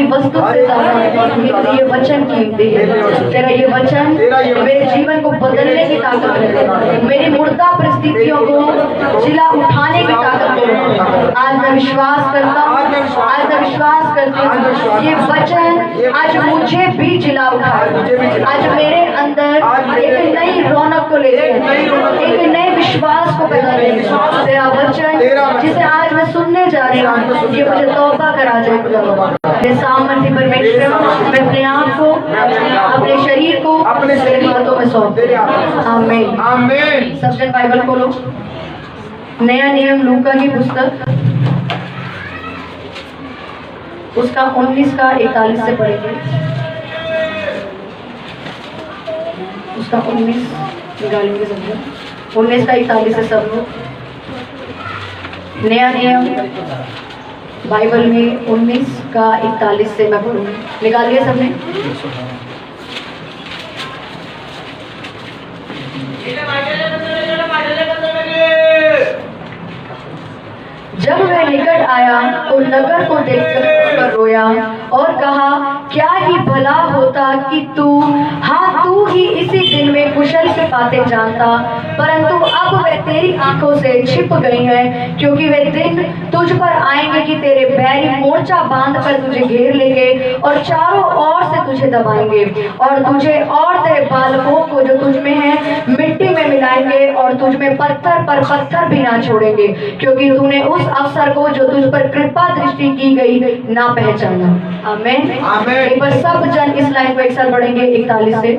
वस्तु से ज्यादा ये वचन कीमती है। तेरा ये वचन मेरे जीवन को बदलने की ताकत है, मेरी मुर्दा परिस्थितियों को जिला उठाने की ताकत है। आज मैं विश्वास करता हूँ, आज मैं विश्वास करती हूँ ये वचन आज मुझे भी जिला उठाए, आज मेरे अंदर एक नई रौनक को ले एक नए विश्वास को पैदा करेगा। तेरा वचन जिसे आज मैं सुनने जा रही हूँ ये मुझे तौबा करा जाएगा। सामर्थ्य परमेश्वर मैं अपने आप को, अपने शरीर को अपने हाथों में सौंप दे। आमीन आमीन। सबसे बाइबल खोलो, नया नियम लूका की पुस्तक उसका 19 का 41 से पढ़ेंगे। उसका 19 निकालेंगे सब लोग, 19 का 41 से सब लोग। नया नियम बाइबल में 19 का 41 से मैं पढ़ूंगी। निकाल लिया सबने? जब वह निकट आया तो नगर को देखकर रोया और कहा, क्या ही भला होता कि तू ही इसी दिन में कुशल की बातें जानता, परंतु अब वे तेरी आंखों से छिप गई हैं, क्योंकि वे दिन तुझ पर आएंगे कि तेरे बैरी मोर्चा बांध कर तुझे घेर लेंगे और चारों ओर से तुझे दबाएंगे और तुझे और तेरे बालकों को जो तुझ में है मिट्टी में मिलाएंगे और तुझ में पत्थर पर पत्थर भी ना छोड़ेंगे, क्योंकि तूने उस अवसर को जो तुझ पर कृपा दृष्टि की गई ना पहचाना। आमीन आमीन। एक बार सब जन इस लाइन को एक साथ पढ़ेंगे 41 से।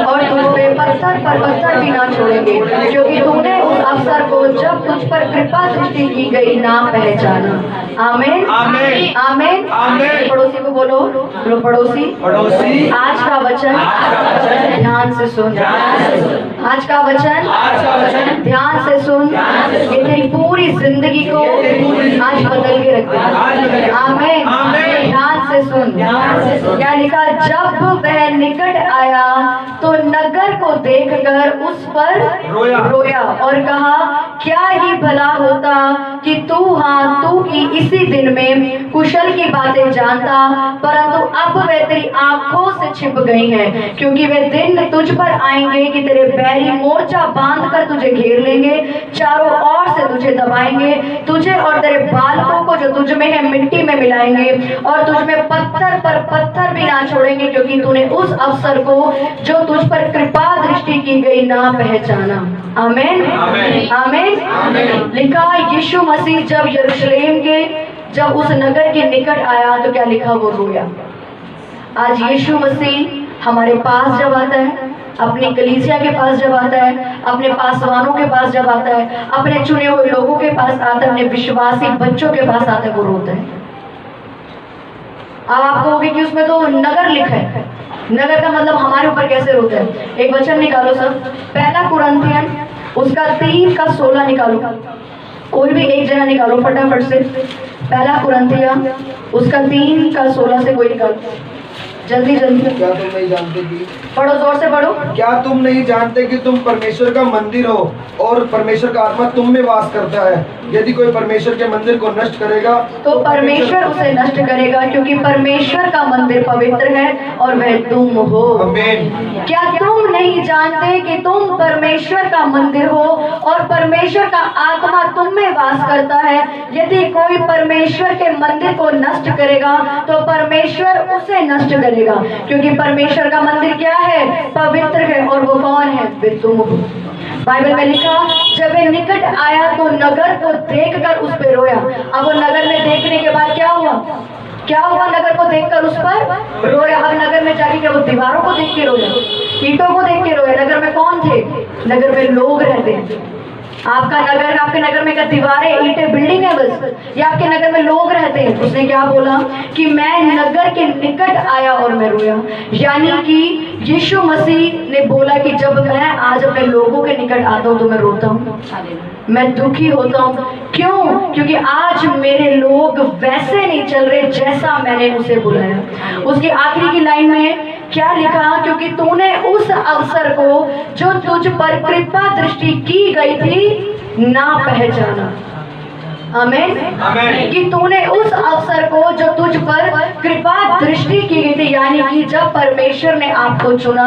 और तुझ पे पत्थर पर पत्थर भी ना छोड़ेंगे, क्योंकि तूने उस अवसर को जब तुझ पर कृपा दृष्टि की गई ना पहचाना। आमीन आमीन आमीन आमीन। पड़ोसी को बोलो, बोलो पड़ोसी आज का वचन ध्यान से सुन, आज का वचन ध्यान से सुन, ये तेरी पूरी जिंदगी को आज बदल के रख दे। आमीन आमीन। ध्यान से सुन, क्या लिखा? जब वह निकट आया तो नगर को देखकर उस पर रोया और कहा, क्या ही भला होता कि तू ही इसी दिन में कुशल की बातें जानता, परंतु अब वे तेरी आंखों से छिप गई हैं, क्योंकि वे दिन तुझ पर आएंगे कि तेरे बैरी मोर्चा बांध कर तुझे घेर लेंगे, चारों ओर से तुझे दबाएंगे, तुझे और तेरे बालकों को जो तुझ में है मिट्टी में मिलाएंगे और तुझ में पत्थर पर पत्थर भी ना छोड़ेंगे, क्योंकि तूने उस अवसर को जो तुझ पर कृपा दृष्टि की गई ना पहचाना। आमीन आमीन। लिखा, यीशु मसीह जब यरूशलेम के जब उस नगर के निकट आया तो क्या लिखा? वो रोया। आज यीशु मसीह हमारे पास जब आता है, अपनी कलीसिया के पास जब आता है, अपने पासवानों के पास जब आता है, अपने चुने हुए लोगों के पास आता है, अपने विश्वासी बच्चों के पास आता है, वो रोता है। अब आप कहोगे कि उसमें तो नगर लिखा है, नगर का मतलब हमारे ऊपर कैसे रोता है? एक वचन निकालो सब, पहला कुरिन्थियन उसका 3 का 16 निकालो, कोई भी एक जना निकालो फटाफट से। पहला कुरिन्थियन उसका 3 का 16 से कोई निकालो, जल्दी जल्दी। क्या तुम नहीं जानते कि, पढ़ो जोर से पढ़ो, क्या तुम नहीं जानते कि तुम परमेश्वर का मंदिर हो और परमेश्वर का आत्मा तुम में वास करता है? यदि कोई परमेश्वर के मंदिर को नष्ट करेगा तो परमेश्वर उसे नष्ट करेगा, क्योंकि परमेश्वर का मंदिर पवित्र है और वह तुम हो। आमीन। क्या तुम नहीं जानते कि तुम परमेश्वर का मंदिर हो और परमेश्वर का आत्मा तुम में वास करता है? यदि कोई परमेश्वर के मंदिर को नष्ट करेगा तो परमेश्वर उसे नष्ट करेगा, क्योंकि परमेश्वर का मंदिर क्या है? पवित्र है। और वो कौन है? वे तुम हो। बाइबल में लिखा, जब वे निकट आया तो नगर को देखकर उस पे रोया। अब वो नगर में देखने के बाद क्या हुआ? क्या हुआ? नगर को देखकर उस पर रोया। अब नगर में जाके क्या वो दीवारों को देख के रोया, ईंटों को देख के रोया? नगर में कौन थे? नगर में लोग रहते हैं। आपका नगर, आपके नगर में क्या दीवारें, ईंटें, बिल्डिंग है बस? या आपके नगर में लोग रहते हैं? उसने क्या बोला कि मैं नगर के निकट आया और मैं रोया। यानी कि यीशु मसीह ने बोला कि जब मैं आज अपने लोगों के निकट आता हूँ तो मैं रोता हूँ, मैं दुखी होता हूँ। क्यों? क्योंकि आज मेरे लोग वैसे नहीं चल रहे जैसा मैंने उसे बुलाया। उसकी आखिरी की लाइन में क्या लिखा? क्योंकि तूने उस अवसर को जो तुझ पर कृपा दृष्टि की गई थी ना पहचाना। आमीन। कि तूने उस अवसर को जो तुझ पर कृपा दृष्टि की गई थी, यानी कि जब परमेश्वर ने आपको चुना,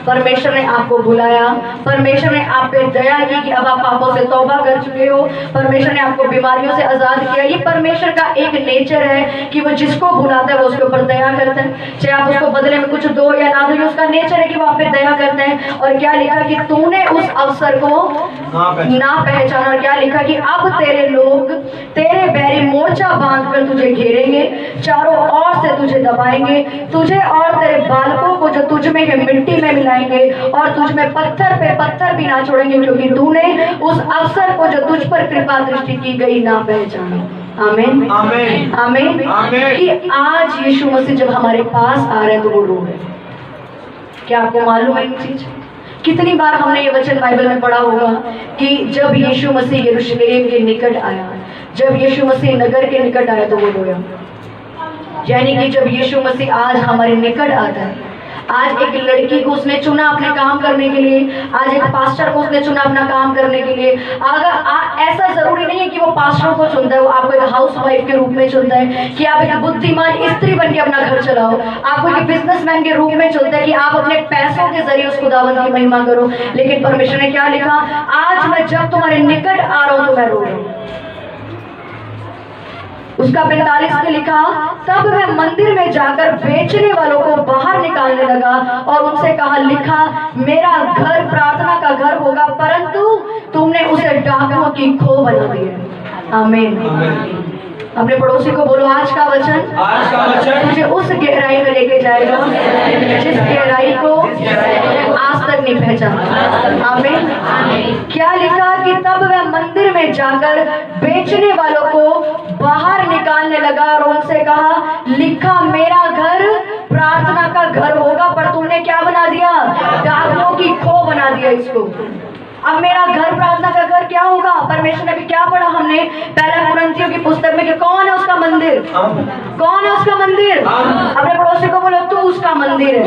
परमेश्वर ने आपको बुलाया, परमेश्वर ने आप पे दया की कि अब आप पापों से तौबा कर चुके हो, परमेश्वर ने आपको बीमारियों से आजाद किया। ये परमेश्वर का एक नेचर है कि वो जिसको बुलाता है वो उसके ऊपर दया करता है, चाहे आप उसको बदले में कुछ दो या ना दो, ये उसका नेचर है कि वो आप पे दया करता है। और क्या लिखा कि तूने उस अवसर को ना पहचाना। और क्या लिखा कि अब तेरे लोग, तेरे बैरी मोर्चा बांधकर तुझे घेरेंगे, चारों ओर से तुझे दबाएंगे, तुझे और तेरे बालकों को जो तुझ में है मिट्टी में मिलाएंगे और तुझ में पत्थर पे पत्थर भी ना छोड़ेंगे, क्योंकि तूने उस अवसर को जो तुझ पर कृपा दृष्टि की गई ना पहचाना। आमीन। आमीन। आमीन। आमीन। कि आज यीशु मसीह जब हमारे पास आ रहे हैं तो वो रो रहे हैं। क्या आपको मालूम है ये चीज? कितनी बार हमने ये वचन बाइबल में पढ़ा होगा कि जब यीशु मसीह यरूशलेम के निकट आया, जब यीशु मसीह नगर के निकट आया तो वो रोया। यानी कि जब यीशु मसीह आज हमारे निकट आता है, आज एक लड़की को उसने चुना अपने काम करने के लिए, आज एक पास्टर को उसने चुना अपना काम करने के लिए। अगर ऐसा जरूरी नहीं है कि वो पास्टरों को चुनता है, वो आपको एक हाउस वाइफ के रूप में चुनता है कि आप एक बुद्धिमान स्त्री बन के अपना घर चलाओ, आपको एक बिजनेसमैन के रूप में चुनता है कि आप अपने पैसों के जरिए उस खुदावंद की महिमा करो। लेकिन परमेश्वर ने क्या लिखा? आज मैं जब तुम्हारे निकट आ रहा हूं तो मैं रो रहा हूं। उसका 45 में लिखा, तब वह मंदिर में जाकर बेचने वालों को बाहर निकालने लगा और उनसे कहा, लिखा मेरा घर प्रार्थना का घर होगा, परंतु तुमने उसे डाकुओं की खो बना दिया। आमीन। अपने पड़ोसी को बोलो, आज का वचन मुझे उस गहराई में लेके जाएगा जिस गहराई को आज तक नहीं पहचाना। आमीन। क्या लिखा कि तब वह मंदिर में जाकर बेचने वालों को बाहर निकालने लगा और उनसे कहा, लिखा मेरा घर प्रार्थना का घर होगा, पर तुमने क्या बना दिया? डाकुओं की खो बना दिया इसको। अब मेरा घर प्रार्थना का घर क्या होगा? परमेश्वर ने भी क्या पढ़ा हमने पहला कुरिन्थियों की पुस्तक में कि कौन है उसका मंदिर? कौन है उसका मंदिर? अपने पड़ोसी को बोलो, तू उसका मंदिर है।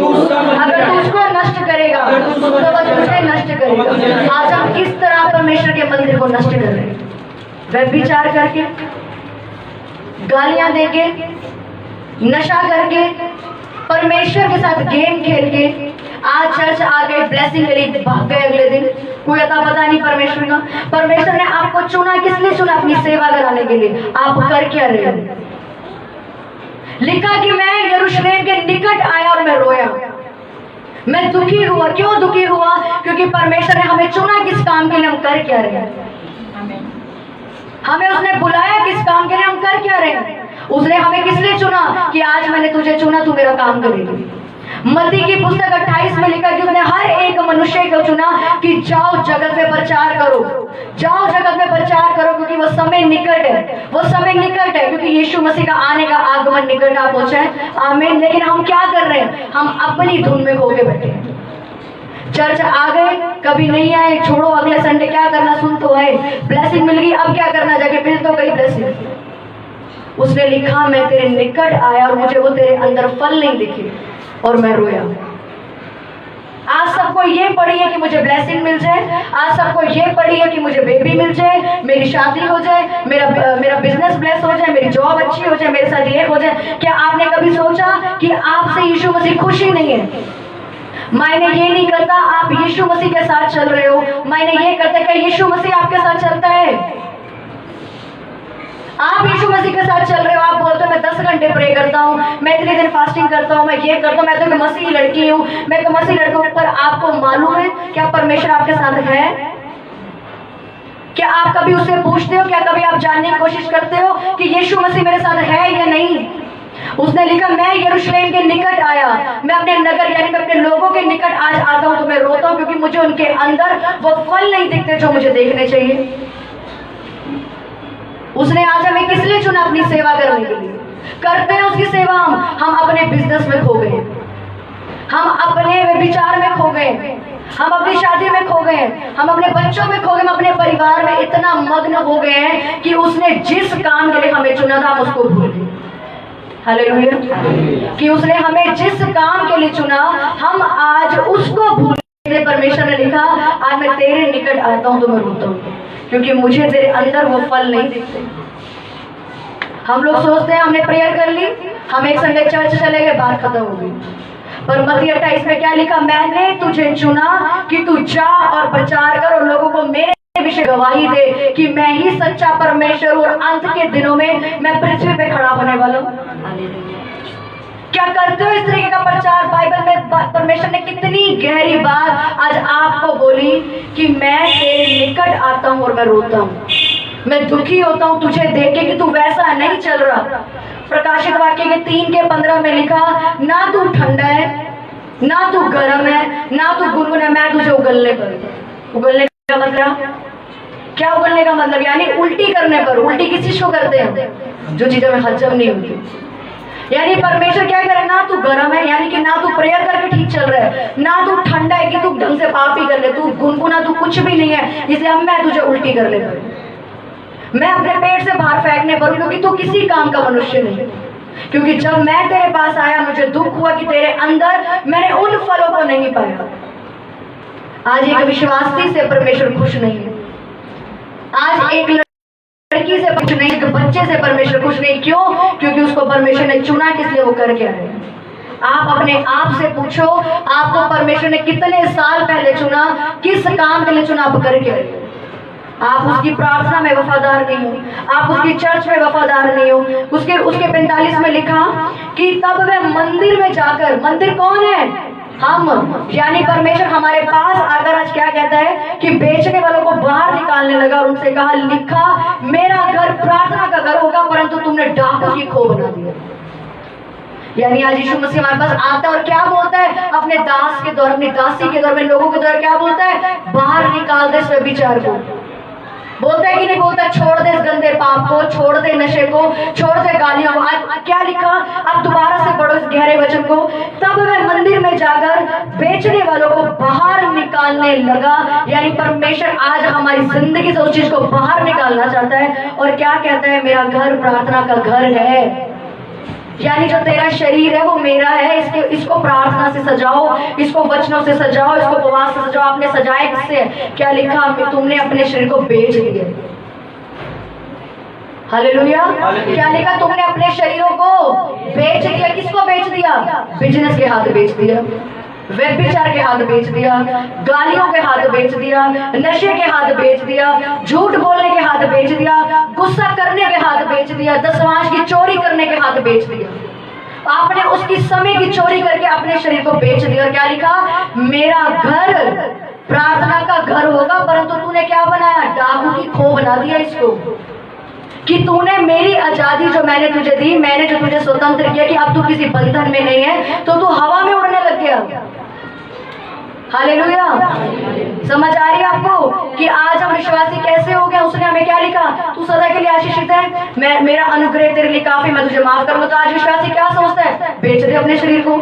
अगर तू उसको नष्ट करेगा तो वह तुझे नष्ट करेगा। आज हम किस तरह परमेश्वर के मंदिर को नष्ट कर रहे हैं? व्यभिचार करके, गालियां देके, नशा करके, परमेश्वर के साथ गेम खेल के। आज चर्च आ गए, ब्लेसिंग के लिए भाग गए, अगले दिन कोई अता पता नहीं परमेश्वर का। परमेश्वर ने आपको चुना, किस लिए चुना? अपनी सेवा कराने के लिए। आप कर क्या रहे हो? लिखा कि मैं यरूशलेम के निकट आया और मैं रोया, मैं दुखी हुआ। क्यों दुखी हुआ? क्योंकि परमेश्वर ने हमें चुना किस काम के लिए, हम कर क्या रहे हैं? हमें उसने बुलाया किस काम के लिए, हम कर क्या रहे हैं? उसने हमें किस लिए चुना कि आज मैंने तुझे चुना, तू मेरा काम करेगी। मत्ती की पुस्तक 28 में लिखा कि उसने हर एक मनुष्य को चुना कि जाओ जगत में प्रचार करो, जाओ जगत में प्रचार करो, क्योंकि वो समय निकट है, वो समय निकट है, क्योंकि यीशु मसीह का आने का आगमन निकट आ पहुंचा है। आमीन। लेकिन हम क्या कर रहे हैं? हम अपनी धुन में खो के बैठे हैं। चर्च आ गए, कभी नहीं आए, छोड़ो, अगले संडे क्या करना, सुन तो आए, ब्लेसिंग मिल गई, अब क्या करना, जाके मिल तो गई ब्लेसिंग। उसने लिखा मैं तेरे निकट आया और मुझे वो तेरे अंदर फल नहीं दिखे और मैं रोया। आज सबको ये पड़ी है कि मुझे ब्लेसिंग मिल जाए, आज सबको ये पड़ी है कि मुझे बेबी मिल जाए, मेरी शादी हो जाए, मेरा बिजनेस ब्लेस हो जाए, मेरी जॉब अच्छी हो जाए, मेरे साथ ये हो जाए। क्या आपने कभी सोचा कि आपसे यीशु मसीह खुशी नहीं है? मायने ये नहीं करता आप यीशु मसीह के साथ चल रहे हो, मायने ये करता है कि यीशु मसीह आपके साथ चलता है। आप यीशु मसीह के साथ चल रहे हो, आप बोलते हो मैं 10 घंटे प्रे करता हूँ, मैं इतने दिन फास्टिंग करता हूँ, मैं ये करता हूँ, मैं तो एक मसीही लड़की हूँ, मैं एक मसीही लड़का हूँ। पर आपको मालूम है क्या परमेश्वर आपके साथ है? क्या आप कभी उससे पूछते हो? क्या कभी आप जानने की कोशिश करते हो कि यीशु मसीह मेरे साथ है या नहीं? उसने लिखा मैं यरूशलेम के निकट आया, मैं अपने नगर यानी मैं अपने लोगों के निकट आज आता हूँ तो मैं रोता हूँ, क्योंकि मुझे उनके अंदर वो फल नहीं दिखते जो मुझे देखने चाहिए। उसने आज हमें किस लिए चुना? अपनी सेवा करने के लिए। करते हैं उसकी सेवा हम अपने बिजनेस में खो गए, हम अपने विचार में खो गए, हम अपनी शादी में खो गए, हम अपने बच्चों में खो गए, हम अपने परिवार में इतना मग्न हो गए हैं कि उसने जिस काम के लिए हमें चुना था हम उसको भूल गए। हालेलुया। कि उसने हमें जिस काम के लिए चुना हम आज उसको भूल गए। परमेश्वर ने लिखा, आज मैं तेरे निकट आता हूं तो मैं रोता हूं, क्योंकि मुझे तेरे अंदर वो फल नहीं दिखते। हम लोग सोचते हैं हमने प्रेयर कर ली, हम एक संडे चर्च चले गए, बात खत्म हो गई। पर मत्ती 28 में क्या लिखा, मैंने तुझे चुना कि तू जा और प्रचार कर और लोगों को मेरे विषय गवाही दे कि मैं ही सच्चा परमेश्वर हूं और अंत के दिनों में मैं पृथ्वी पे खड़ा होने वाला हूं। क्या करते हो इस तरीके का प्रचार? बाइबल में परमेश्वर ने कितनी गहरी बात आज आपको बोली कि मैं तेरे निकट आता हूं और मैं रोता हूं, मैं दुखी होता हूं तुझे देख के कि तू वैसा नहीं चल रहा। प्रकाशित वाक्य के 3:15 में लिखा, ना तू ठंडा है, ना तू गर्म है, ना तू गुनगुना है, मैं तुझे उगलने पर। उगलने का मतलब क्या? उगलने का मतलब यानी उल्टी करने पर। उल्टी किस चीज को करते हैं? जो चीजें में हजम नहीं होती। यानी परमेश्वर क्या करे, ना तू गर्म है यानी कि ना तू प्रेयर करके ठीक चल रहा है, ना तू ठंडा है कि तू ढंग से पाप ही कर ले, तू गुनगुना, तू कुछ भी नहीं है, इसलिए अब मैं तुझे उल्टी करने पर, मैं अपने पेट से बाहर फेंकने पर, क्योंकि तू किसी काम का मनुष्य नहीं। क्योंकि जब मैं तेरे पास आया मुझे दुख हुआ कि तेरे अंदर मैंने उन फलों को नहीं पाया। आज एक विश्वासी से परमेश्वर खुश नहीं है, आज एक लड़की से खुश नहीं, एक बच्चे से परमेश्वर खुश नहीं। क्यों? क्योंकि उसको परमेश्वर ने चुना, किस लिए वो करके आए। आप अपने आप से पूछो, आपको परमेश्वर ने कितने साल पहले चुना, किस काम के लिए चुना, आप करके आए। आप उसकी प्रार्थना में वफादार नहीं हो, आप उसकी चर्च में वफादार नहीं हो। उसके 45 में लिखा कि तब वह मंदिर में जाकर, मंदिर कौन है? हम, यानी परमेश्वर हमारे पास आकर आज क्या कहता है कि बेचने वालों को बाहर निकालने लगा और उनसे कहा, लिखा मेरा घर प्रार्थना का घर होगा, परंतु तुमने डाकू की खो बना दिया। यानी आज यीशु मसीह हमारे पास आता है और क्या बोलता है? अपने दास के द्वारा, अपनी दासी के द्वारा, लोगों के द्वारा क्या बोलता है? बाहर निकाल दे इस व्यभिचार को। बोलता है कि नहीं बोलता? छोड़ दे इस गंदे पाप को, छोड़ दे नशे को, छोड़ दे गालियों को। आज क्या लिखा? अब दोबारा से पढ़ो इस गहरे वचन को। तब वह मंदिर में जाकर बेचने वालों को बाहर निकालने लगा। यानी परमेश्वर आज हमारी जिंदगी से उस चीज को बाहर निकालना चाहता है और क्या कहता है? मेरा घर प्रार्थना का घर है। यानी जो तेरा शरीर है वो मेरा है, इसको प्रार्थना से सजाओ, इसको वचनों से सजाओ, इसको उपवास से सजाओ। आपने सजाए किससे? क्या लिखा? तुमने अपने शरीर को बेच दिया। हालेलुया। क्या लिखा? तुमने अपने शरीरों को बेच दिया। किसको बेच दिया? बिजनेस के हाथ बेच दिया, व्यभिचार के हाथ बेच दिया, गालियों के हाथ बेच दिया, नशे के हाथ बेच दिया, झूठ बोलने के हाथ बेच दिया, गुस्सा करने के हाथ बेच दिया, दशमांश की चोरी करने के हाथ बेच दिया। आपने उसकी समय की चोरी करके अपने शरीर को बेच दिया। और क्या लिखा? मेरा घर प्रार्थना का घर होगा, परंतु तूने क्या बनाया? डाकू की खो बना दिया इसको। कि तूने मेरी आजादी जो मैंने तुझे दी, मैंने जो तुझे स्वतंत्र किया कि अब तू किसी बंधन में नहीं है, तो तू हवा में उड़ने लग गया। हालेलुया। समझ आ रही है आपको कि आज हम विश्वासी कैसे हो गए? उसने हमें क्या लिखा? तू सदा के लिए आशीषित है, मेरा अनुग्रह तेरे लिए काफी, मैं तुझे माफ करूंगा। तो आज विश्वासी क्या सोचता है? बेच दे अपने शरीर को,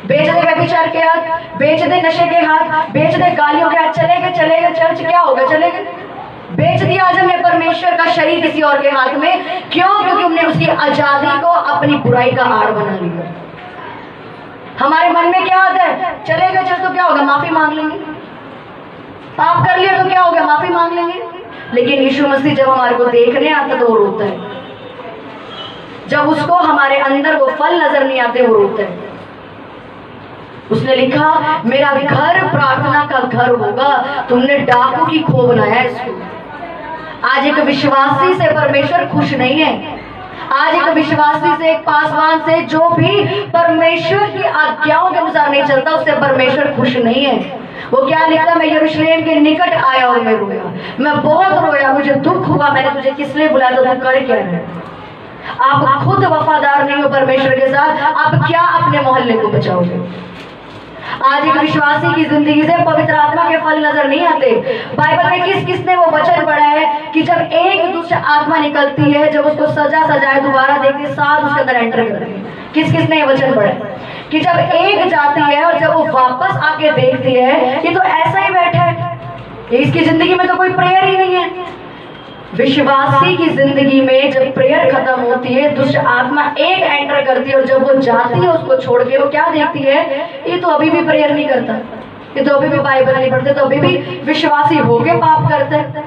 बेच दे व्यभिचार के हाथ, बेच दे नशे के हाथ, बेच दे गालियों के हाथ। चले गए चर्च, क्या होगा? चले गए, बेच दिया आज हमने परमेश्वर का शरीर किसी और के हाथ में। क्यों? क्योंकि हमने उसकी आजादी को अपनी बुराई का आड़ बना लिया। हमारे मन में क्या आता है? चले गए चर्च तो क्या होगा? माफी मांग लेंगे। पाप कर लिया तो क्या होगा? माफी मांग लेंगे। लेकिन यीशु मसीह जब हमारे को देखने आता तो वो रोता है। जब उसको हमारे अंदर वो फल नजर नहीं आते वो रोता है। उसने लिखा मेरा घर प्रार्थना का घर होगा, तुमने डाकू की खो बनाया इसको। आज एक विश्वासी से परमेश्वर खुश नहीं है। आज एक विश्वासी से, एक पासवान से जो भी परमेश्वर की आज्ञाओं के अनुसार नहीं चलता, उससे परमेश्वर खुश नहीं है। वो क्या लिखा? मैं यरूशलेम के निकट आया और मैं रोया, मैं बहुत रोया, मुझे दुख हुआ। मैंने तुझे किस लिए बुलाया? तो तू कर क्या रहे? आप खुद वफादार नहीं हो परमेश्वर के साथ, आप क्या अपने मोहल्ले को बचाओगे? आज एक विश्वासी की जिंदगी से पवित्र आत्मा के फल नजर नहीं आते। बाइबल में किस किसने वो वचन पढ़ा है कि जब एक दूसरे आत्मा निकलती है, जब उसको सजा सजाए दोबारा देखते साथ उसके अंदर एंटर करते हैं। किस किसने ये वचन पढ़ा है कि जब एक जाती है और जब वो वापस आके देखती है कि तो ऐसा ही बैठा है, इसकी जिंदगी में तो कोई प्रेयर ही नहीं है। विश्वासी की जिंदगी में जब प्रेयर खत्म होती है, दुष्ट आत्मा एक एंटर करती है और जब वो जाती है उसको छोड़ के, वो क्या देखती है, ये तो अभी भी प्रेयर नहीं करता, ये तो अभी भी बाइबल नहीं पढ़ते, तो अभी भी विश्वासी होके पाप करते हैं,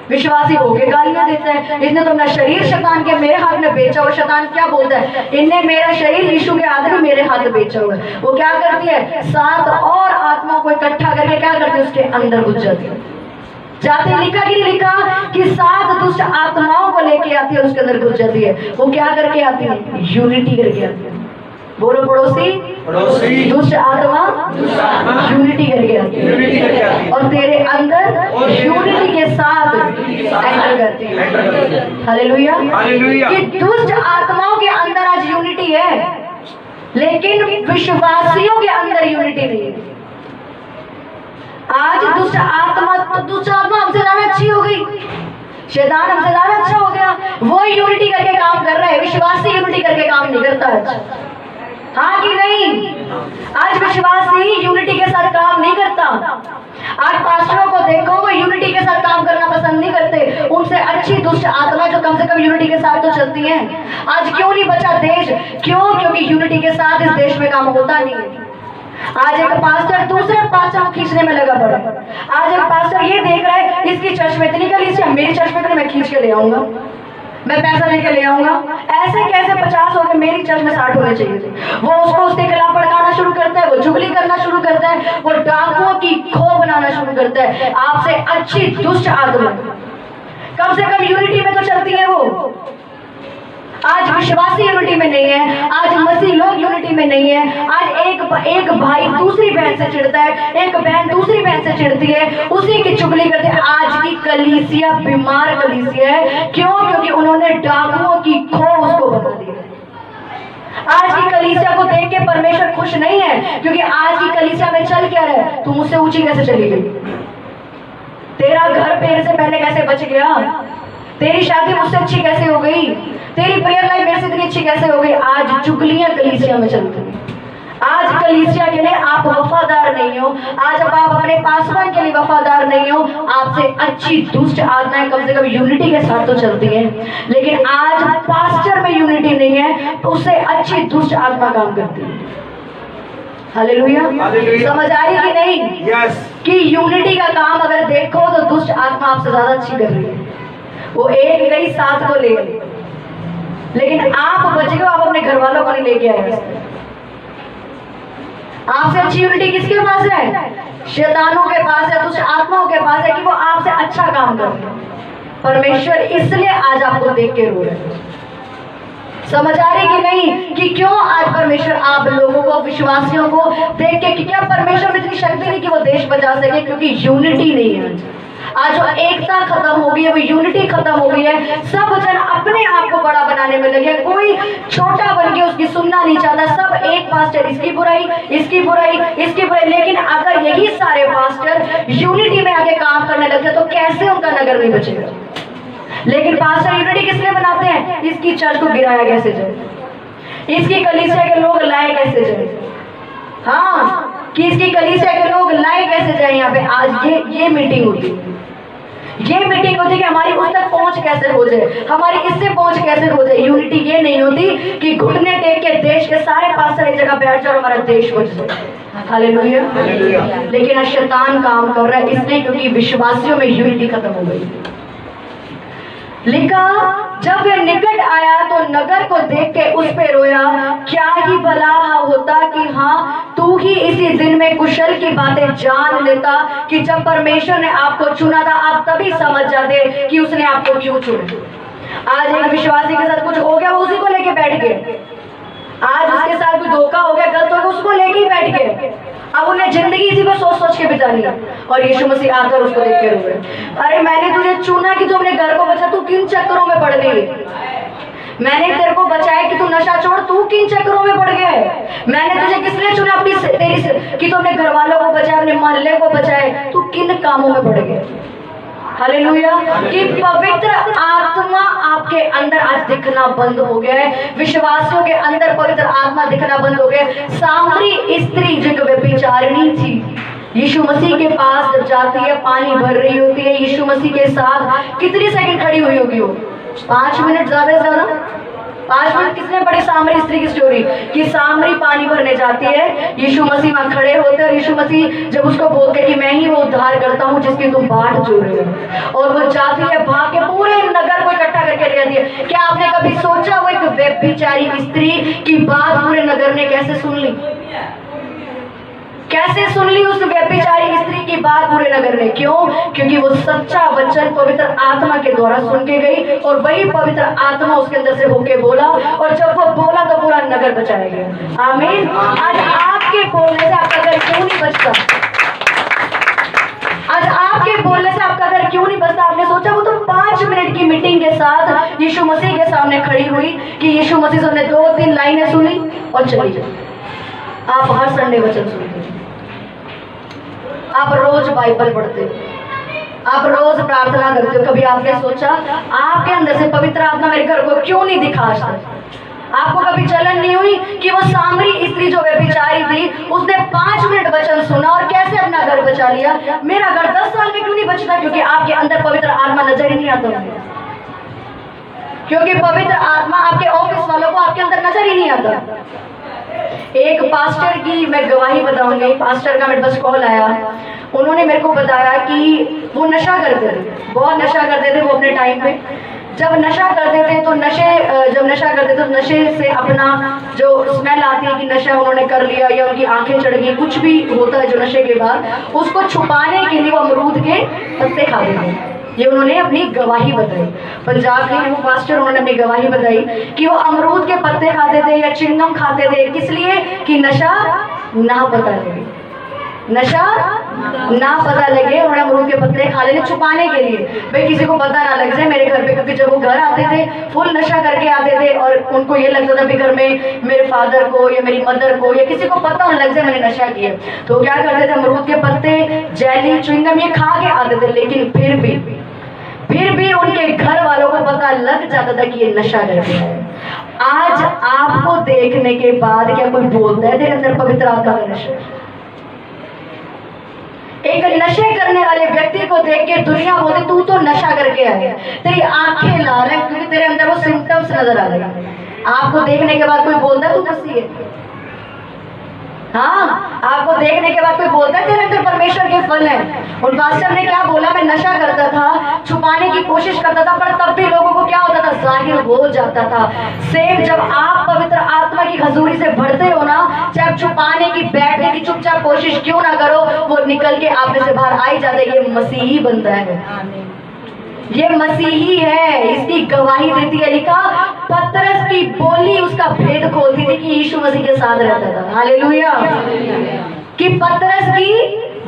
विश्वासी होके गालियां देते हैं। इसने तो अपना शरीर शैतान के मेरे हाथ में बेचा हुआ। शैतान क्या बोलता है, इनने मेरा शरीर यीशु के हाथ में मेरे हाथ में बेचा हुआ है। वो क्या करती है, 7 और आत्माओं को इकट्ठा करके क्या करती है, उसके अंदर घुस जाती है। जाते लिखा कि नहीं लिखा कि 7 दुष्ट आत्माओं को लेके आती है, उसके अंदर घुस जाती है। वो क्या करके आती है, यूनिटी करके आती है। बोलो पड़ोसी, दुष्ट आत्मा यूनिटी करके आती है और तेरे अंदर यूनिटी के साथ एंटर करती है। हालेलुया। कि दुष्ट आत्माओं के अंदर आज यूनिटी है, लेकिन विश्वासियों के अंदर यूनिटी नहीं है। आज दुष्ट आत्मा हमसे ज्यादा अच्छी हो गई, शैतान हमसे ज्यादा अच्छा हो गया, वो यूनिटी करके काम कर रहा है, विश्वासी यूनिटी करके काम नहीं करता आज। हाँ कि नहीं? आज विश्वासी यूनिटी के साथ काम नहीं करता। आज पास्टरों को देखो, वो यूनिटी के साथ काम करना पसंद नहीं करते। उनसे अच्छी दुष्ट आत्मा जो कम से कम यूनिटी के साथ तो चलती है। आज क्यों नहीं बचा देश? क्यों? क्योंकि यूनिटी के साथ इस देश में काम होता नहीं है। आज एक पास्टर दूसरे पास्टर को खींचने में लगा पड़ा। आज एक पास्टर ये देख रहा है, इसकी चर्च में इतनी कलीसिया, मेरी चर्च में तो मैं खींच के ले आऊंगा, मैं पैसा लेके ले आऊंगा। ऐसे कैसे 50 हो गए, मेरी चर्च में 60 होने चाहिए थे। वो उसको उसके खिलाफ भड़काना शुरू करता है, वो चुगली करना शुरू करता है, वो डाकुओं की खो बनाना शुरू करता है। आपसे अच्छी दुष्ट आत्मा कम से कम यूनिटी में तो चलती है वो। आज विश्वासी यूनिटी में नहीं है, आज मसीह लोग यूनिटी में नहीं है। आज एक भाई दूसरी बहन से चिढ़ता है, एक बहन दूसरी बहन से चिढ़ती है, उसी की चुगली करते हैं। आज की कलीसिया बीमार कलीसिया है। क्यों? क्योंकि उन्होंने डाकुओं की खो उसको बना दी। आज की कलीसिया को देख के परमेश्वर खुश नहीं है, क्योंकि आज की कलीसिया में चल क्या रहा है, तू मुझसे ऊंची कैसे चली गई, तेरा घर मेरे से पहले कैसे बच गया, तेरी शादी मुझसे अच्छी कैसे हो गई, तेरी प्रेयर लाइफ मेरे से इतनी अच्छी कैसे हो गई। आज चुगलियां कलीसिया में चलती हैं। आज कलीसिया के लिए आप वफादार नहीं हो, आज अब आप अपने पासवान के लिए वफादार नहीं हो। आपसे अच्छी दुष्ट आत्माएं कम से कम यूनिटी के साथ तो चलती हैं, लेकिन आज पास्टर में यूनिटी नहीं है, तो उससे अच्छी दुष्ट आत्मा काम करती है। हालेलुया। समझ आ रही कि नहीं? यस। कि यूनिटी का काम अगर देखो तो दुष्ट आत्मा आपसे ज्यादा अच्छी कर रही है। वो एक गई 7 को ले गई, लेकिन आप बच गए, आप अपने घर वालों को नहीं लेके आए। आपसे अच्छी यूनिटी किसके पास है? शैतानों के पास है, दुष्ट आत्माओं के पास है, कि वो आपसे अच्छा काम करते हैं। परमेश्वर इसलिए आज आपको देख के रो रहे हैं। समझ आ रही कि नहीं? कि क्यों आज परमेश्वर आप लोगों को, विश्वासियों को देख के, कि क्या परमेश्वर में इतनी शक्ति नहीं कि वो देश बचा सके? क्योंकि यूनिटी नहीं है। आज जो एकता खत्म हो गई है, वो यूनिटी खत्म हो गई है। सब जन अपने आप को बड़ा बनाने में लगे, कोई छोटा बन के उसकी सुनना नहीं चाहता। सब एक पास्टर इसकी बुराई, इसकी बुराई, इसकी बुराई। लेकिन अगर यही सारे पास्टर यूनिटी में आके काम करने लगते तो कैसे उनका नगर नहीं बचेगा? लेकिन पास्टर यूनिटी किसलिए बनाते हैं? इसकी चर्च को गिराया कैसे जाए, इसकी कलीसिया के लोग लाए कैसे जाए, हाँ, कि इसकी कलीसिया के लोग लाए कैसे जाए। यहाँ पे आज ये मीटिंग होती है, ये मीटिंग होती है कि हमारी उस तक पहुंच कैसे हो जाए, हमारी इससे पहुंच कैसे हो जाए। यूनिटी ये नहीं होती कि घुटने टेक के देश के सारे पास्टर एक जगह बैठ जाए और हमारा देश बच जाए। हालेलुया। लेकिन आज शैतान काम कर रहा है, इसलिए क्योंकि विश्वासियों में यूनिटी खत्म हो गई। लिखा, जब वह निकट आया तो नगर को देख के उस पे रोया, क्या ही भला होता कि हाँ तू ही इसी दिन में कुशल की बातें जान लेता, कि जब परमेश्वर ने आपको चुना था आप तभी समझ जाते कि उसने आपको क्यों चुना। आज एक विश्वासी के साथ कुछ हो गया, वो उसी को लेके बैठ गए। आज उसके साथ कोई धोखा हो गया, गलत हो गया, उसको लेके ही बैठ गए। अब उन्हें जिंदगी इसी को सोच सोच के बितानी है। और यीशु मसीह आकर उसको देख के रोए, अरे मैंने तुझे चुना कि तू अपने घर को बचा, तू किन चक्करों में पड़ गई? मैंने तेरे को बचाया कि तू नशा छोड़, तू किन चक्करों में पड़ गया है? मैंने तुझे किसने चुना अपनी तेरी कि तू अपने घर वालों को बचाए, अपने मोहल्ले को बचाए, तू किन कामों में पड़ गया? हालेलुया। कि पवित्र आत्मा आपके अंदर आज दिखना बंद हो गया है, विश्वासियों के अंदर पवित्र आत्मा दिखना बंद हो गया है। सामरी स्त्री जो व्यभिचारिणी थी, यीशु मसीह के पास जब जाती है, पानी भर रही होती है, यीशु मसीह के साथ कितनी सेकंड खड़ी हुई होगी वो? 5 मिनट, ज्यादा से ज्यादा 5 मिनट। किसने पढ़ी सामरी स्त्री की स्टोरी कि सामरी पानी भरने जाती है, यीशु मसीह वहां खड़े होते हैं और यीशु मसीह जब उसको बोलते हैं कि मैं ही वो उद्धार करता हूँ जिसकी तुम बाट जोड़ रहे हो, और वो जाती है, भाग के पूरे नगर को इकट्ठा करके ले आती है। क्या आपने कभी सोचा वो एक व्यभिचारी स्त्री की बात पूरे नगर ने कैसे सुन ली? कैसे सुन ली उस व्यभिचारी स्त्री की बात पूरे नगर ने? क्यों? क्योंकि वो सच्चा वचन पवित्र आत्मा के द्वारा सुन के गई, और वही पवित्र आत्मा उसके अंदर से होके बोला, और जब वो बोला तो पूरा नगर बचाया गया। आमीन। आज आपके बोलने से आपका घर क्यों नहीं बचता? आज आपके बोलने से आपका घर क्यों नहीं बचता? आपने सोचा वो तो 5 मिनट की मीटिंग के साथ यीशु मसीह के सामने खड़ी हुई कि यीशु मसीह से उन्होंने 2-3 लाइनें सुनी और चली गई। आप हर संडे वचन सुनते, आप रोज बाइबल पढ़ते हो, आप रोज प्रार्थना करते हो। कभी आपने सोचा आपके अंदर से पवित्र आत्मा मेरे घर को क्यों नहीं दिखा? आपको कभी चलन नहीं हुई कि वो सामरी स्त्री जो व्यभिचारी थी, उसने 5 मिनट वचन सुना और कैसे अपना घर बचा लिया? मेरा घर 10 साल में क्यों नहीं बचता? क्योंकि आपके अंदर पवित्र आत्मा नजर ही नहीं आता, क्योंकि पवित्र आत्मा आपके ऑफिस वालों को आपके अंदर नजर ही नहीं आता। एक पास्टर की मैं गवाही बताऊंगी। पास्टर का मेरे पास कॉल आया, उन्होंने मेरे को बताया कि वो नशा करते थे, बहुत नशा करते थे वो अपने टाइम पे। जब नशा करते थे तो जब नशा करते थे तो नशे से अपना जो स्मेल आती है कि नशा उन्होंने कर लिया या उनकी आंखें चढ़ गई, कुछ भी होता है जो नशे के बाद, उसको छुपाने के लिए वो अमरूद के पत्ते खाते थे। ये उन्होंने अपनी गवाही बताई। पंजाब के वो पास्टर, उन्होंने अपनी गवाही बताई कि वो अमरूद के पत्ते खाते थे या चिंगम खाते थे, किस लिए? कि नशा ना पता लगे, नशा ना पता लगे। उन्होंने अमरूद के पत्ते खा लेने छुपाने के लिए, भाई किसी को पता ना लग जाए मेरे घर पे। क्योंकि जब वो घर आते थे फुल नशा करके आते थे और उनको ये लगता था कि घर में मेरे फादर को या मेरी मदर को या किसी को पता ना लग जाए मैंने नशा किया, तो क्या करते थे? अमरूद के पत्ते, जेली, च्युइंगम ये खा के आते थे। लेकिन फिर भी उनके घर वालों को पता लग जाता था कि ये नशा करके आए। आज आपको देखने के बाद क्या कोई बोलता है तेरे अंदर पवित्र आत्मा का नशा? एक नशे करने वाले व्यक्ति को देख के दुनिया बोलती तू तो नशा करके आया, तेरी आंखें लाल है, क्योंकि तेरे अंदर वो सिम्टम्स नजर आ रहे हैं। आपको देखने के बाद कोई बोलता है तू मसीह है? हाँ, आपको देखने के बाद कोई बोलता है तेरे अंदर परमेश्वर के फल हैं। उन पास्टर ने क्या बोला? मैं नशा करता था, छुपाने की कोशिश करता था, पर तब भी लोगों को क्या होता था? जाहिर हो जाता था। सेम जब आप पवित्र आत्मा की हजूरी से भरते हो ना, चाहे आप छुपाने की, बैठने की चुपचाप कोशिश क्यों ना करो, वो निकल के आप में से बाहर आ ही जाता है। ये मसीही बनता है, ये मसीही है, इसकी गवाही देती है। लिखा पतरस की बोली उसका भेद खोलती थी कि यीशु मसीह के साथ रहता था। हालेलुया। कि पतरस की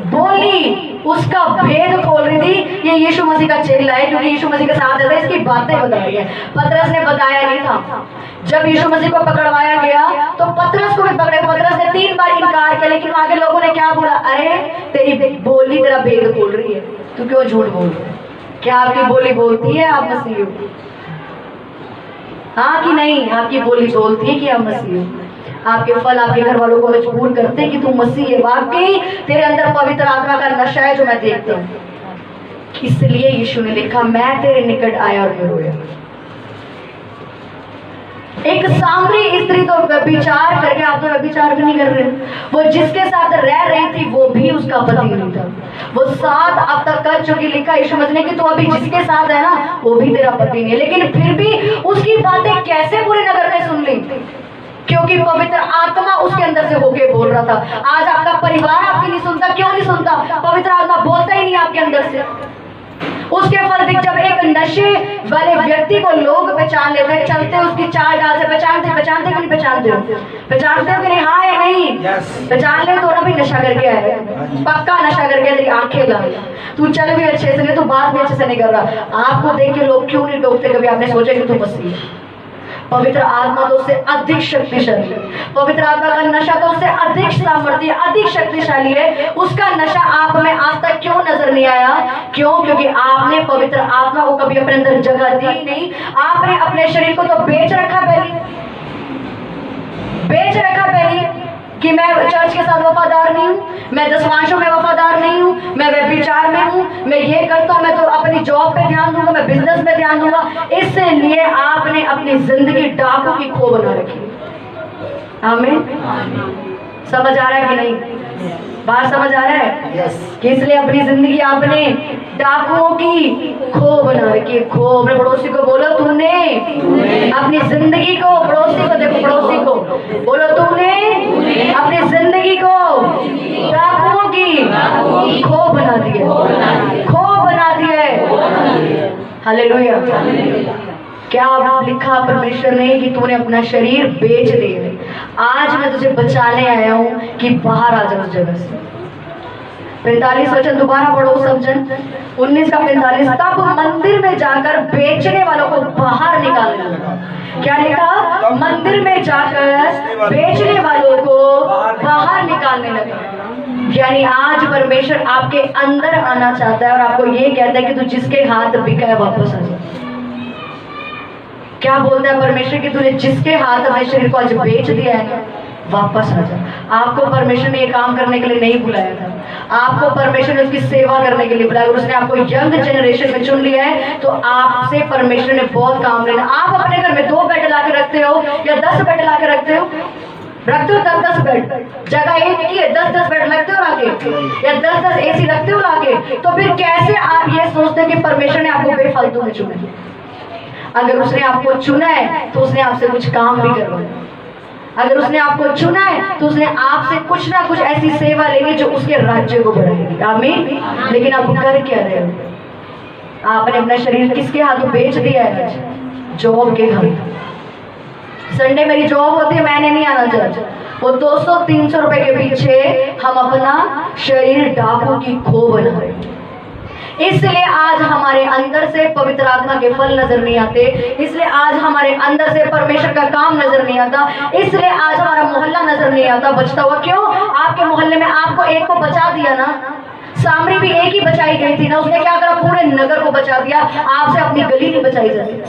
बोली उसका भेद खोल रही थी, ये यीशु मसीह का चेला है, क्योंकि यीशु मसीह के साथ रहता है, इसकी बातें बताई है। पतरस ने बताया नहीं था। जब यीशु मसीह को पकड़वाया गया तो पतरस को भी पकड़े। पतरस ने 3 बार इनकार किया, लेकिन वहां के लोगों ने क्या बोला? अरे तेरी बोली तेरा भेद खोल रही है, तू क्यों झूठ बोल रही है? क्या आपकी बोली बोलती है आप मसीह हो? हाँ कि नहीं? आपकी बोली बोलती है कि आप मसीह हो। आपके फल आपके घर वालों को मजबूर करते हैं कि तू मसीह है। वाकई तेरे अंदर पवित्र आत्मा का नशा है जो मैं देखता हूँ। इसलिए यीशु ने लिखा मैं तेरे निकट आया और मैं रोया। एक सामरी स्त्री तो व्यभिचार करके, आप तो व्यभिचार भी नहीं कर रहे, वो जिसके साथ रह रही थी वो भी उसका पति नहीं था। वो 7 अब तक कर चुकी। लिखा यीशु मसीह ने कि तू अभी जिसके साथ है ना वो भी तेरा पति नहीं है। लेकिन फिर भी उसकी बातें कैसे पूरे नगर ने सुन ली? क्योंकि पवित्र आत्मा उसके अंदर से होके बोल रहा था। आज आपका परिवार आपकी नहीं सुनता, क्यों नहीं सुनता? पवित्र आत्मा बोलता ही नहीं आपके अंदर से। उसके फल दिख, जब एक नशे वाले व्यक्ति को लोग पहचान लेते हैं, चलते उसकी चाल डाल से पहचानते कि नहीं पहचानते हो? पहचानते हो कि नहीं? हाँ या नहीं? पहचान ले तो ना भी नशा करके आए, पक्का नशा करके, तेरी आंखें लाल, तू चल भी अच्छे से नहीं, तू बात भी अच्छे से नहीं कर रहा। आपको देख के लोग क्यों नहीं टोकते? कभी आपने सोचा कि तू मसीह है? पवित्र आत्मा तो उससे अधिक शक्तिशाली है। पवित्र आत्मा का नशा तो उससे अधिक सामर्थ्य, अधिक शक्तिशाली है। उसका नशा आप में आज तक क्यों नजर नजर नहीं आया। क्यों? क्योंकि आपने पवित्र आत्मा को कभी अपने अंदर जगह दी नहीं। आपने अपने शरीर को तो बेच रखा पहले कि मैं चर्च के साथ वफादार नहीं हूँ, मैं दशमांशों में वफादार नहीं हूँ, मैं व्यभिचार में हूँ, मैं ये करता हूँ, मैं तो अपनी जॉब पे ध्यान दूंगा, मैं बिजनेस में ध्यान दूंगा। इसलिए आपने अपनी जिंदगी डाकू की खो बना रखी। आमीन। समझ आ रहा है कि नहीं? बात समझ आ रहा है कि इसलिए अपनी जिंदगी आपने डाकुओं की खो बना रखी। खो। अपने पड़ोसी को बोलो, तूने अपनी जिंदगी को, पड़ोसी को देखो, पड़ोसी को बोलो, तूने अपनी जिंदगी को डाकुओं की खो बना दी है, खो बना दी है। हालेलुया। क्या लिखा परमेश्वर ने कि तूने अपना शरीर बेच दिया। आज मैं तुझे बचाने आया हूं कि बाहर आ जा उस जगह से। 45 वचन दोबारा पढ़ो सब जन, 19 का 45। तब मंदिर में जाकर बेचने वालों को बाहर निकालने लगा। क्या लिखा? मंदिर में जाकर बेचने वालों को बाहर निकालने लगा। यानी आज परमेश्वर आपके अंदर आना चाहता है और आपको ये कहता है कि तू जिसके हाथ बिका है वापस आ जा। क्या बोलता है परमेश्वर कि तूने जिसके हाथ अपने शरीर को आज बेच दिया है, वापस आ जा। आपको परमेश्वर ने ये काम करने के लिए नहीं बुलाया था, आपको परमेश्वर ने उसकी सेवा करने के लिए बुलाया। उसने आपको यंग जनरेशन में चुन लिया है, तो आपसे परमेश्वर ने बहुत काम लेना। आप अपने घर में 2 बेड ला के रखते हो या 10 बेड ला के रखते हो? 10 बेड, जगह एक की है, 10 बेड लगते हो लाके, या 10 AC रखते हो लाके। तो फिर कैसे आप ये सोचते हो कि परमेश्वर ने आपको बेफालतू में चुना है? अगर उसने आपको चुना है तो उसने आपसे कुछ काम भी करवाना। अगर उसने आपको चुना है तो उसने आपसे कुछ ना कुछ ऐसी सेवा लेनी जो उसके राज्य को बढ़ाएगी। आमीन। लेकिन आप कर क्या रहे हो? आपने अपना शरीर किसके हाथों बेच दिया है? जॉब के हाथ। संडे मेरी जॉब होती है, मैंने नहीं आना चर्च। वो 200-300 रुपए के पीछे हम अपना शरीर डाकू की खो बना रहे हैं। इसलिए आज हमारे अंदर से पवित्र आत्मा के फल नजर नहीं आते, इसलिए आज हमारे अंदर से परमेश्वर का काम नजर नहीं आता, इसलिए आज हमारा मोहल्ला नजर नहीं आता बचता हुआ। क्यों? आपके मोहल्ले में आपको एक को बचा दिया ना। सामरी भी एक ही बचाई गई थी ना, उसने क्या करा? पूरे नगर को बचा दिया। आपसे अपनी गली नहीं बचाई जाती,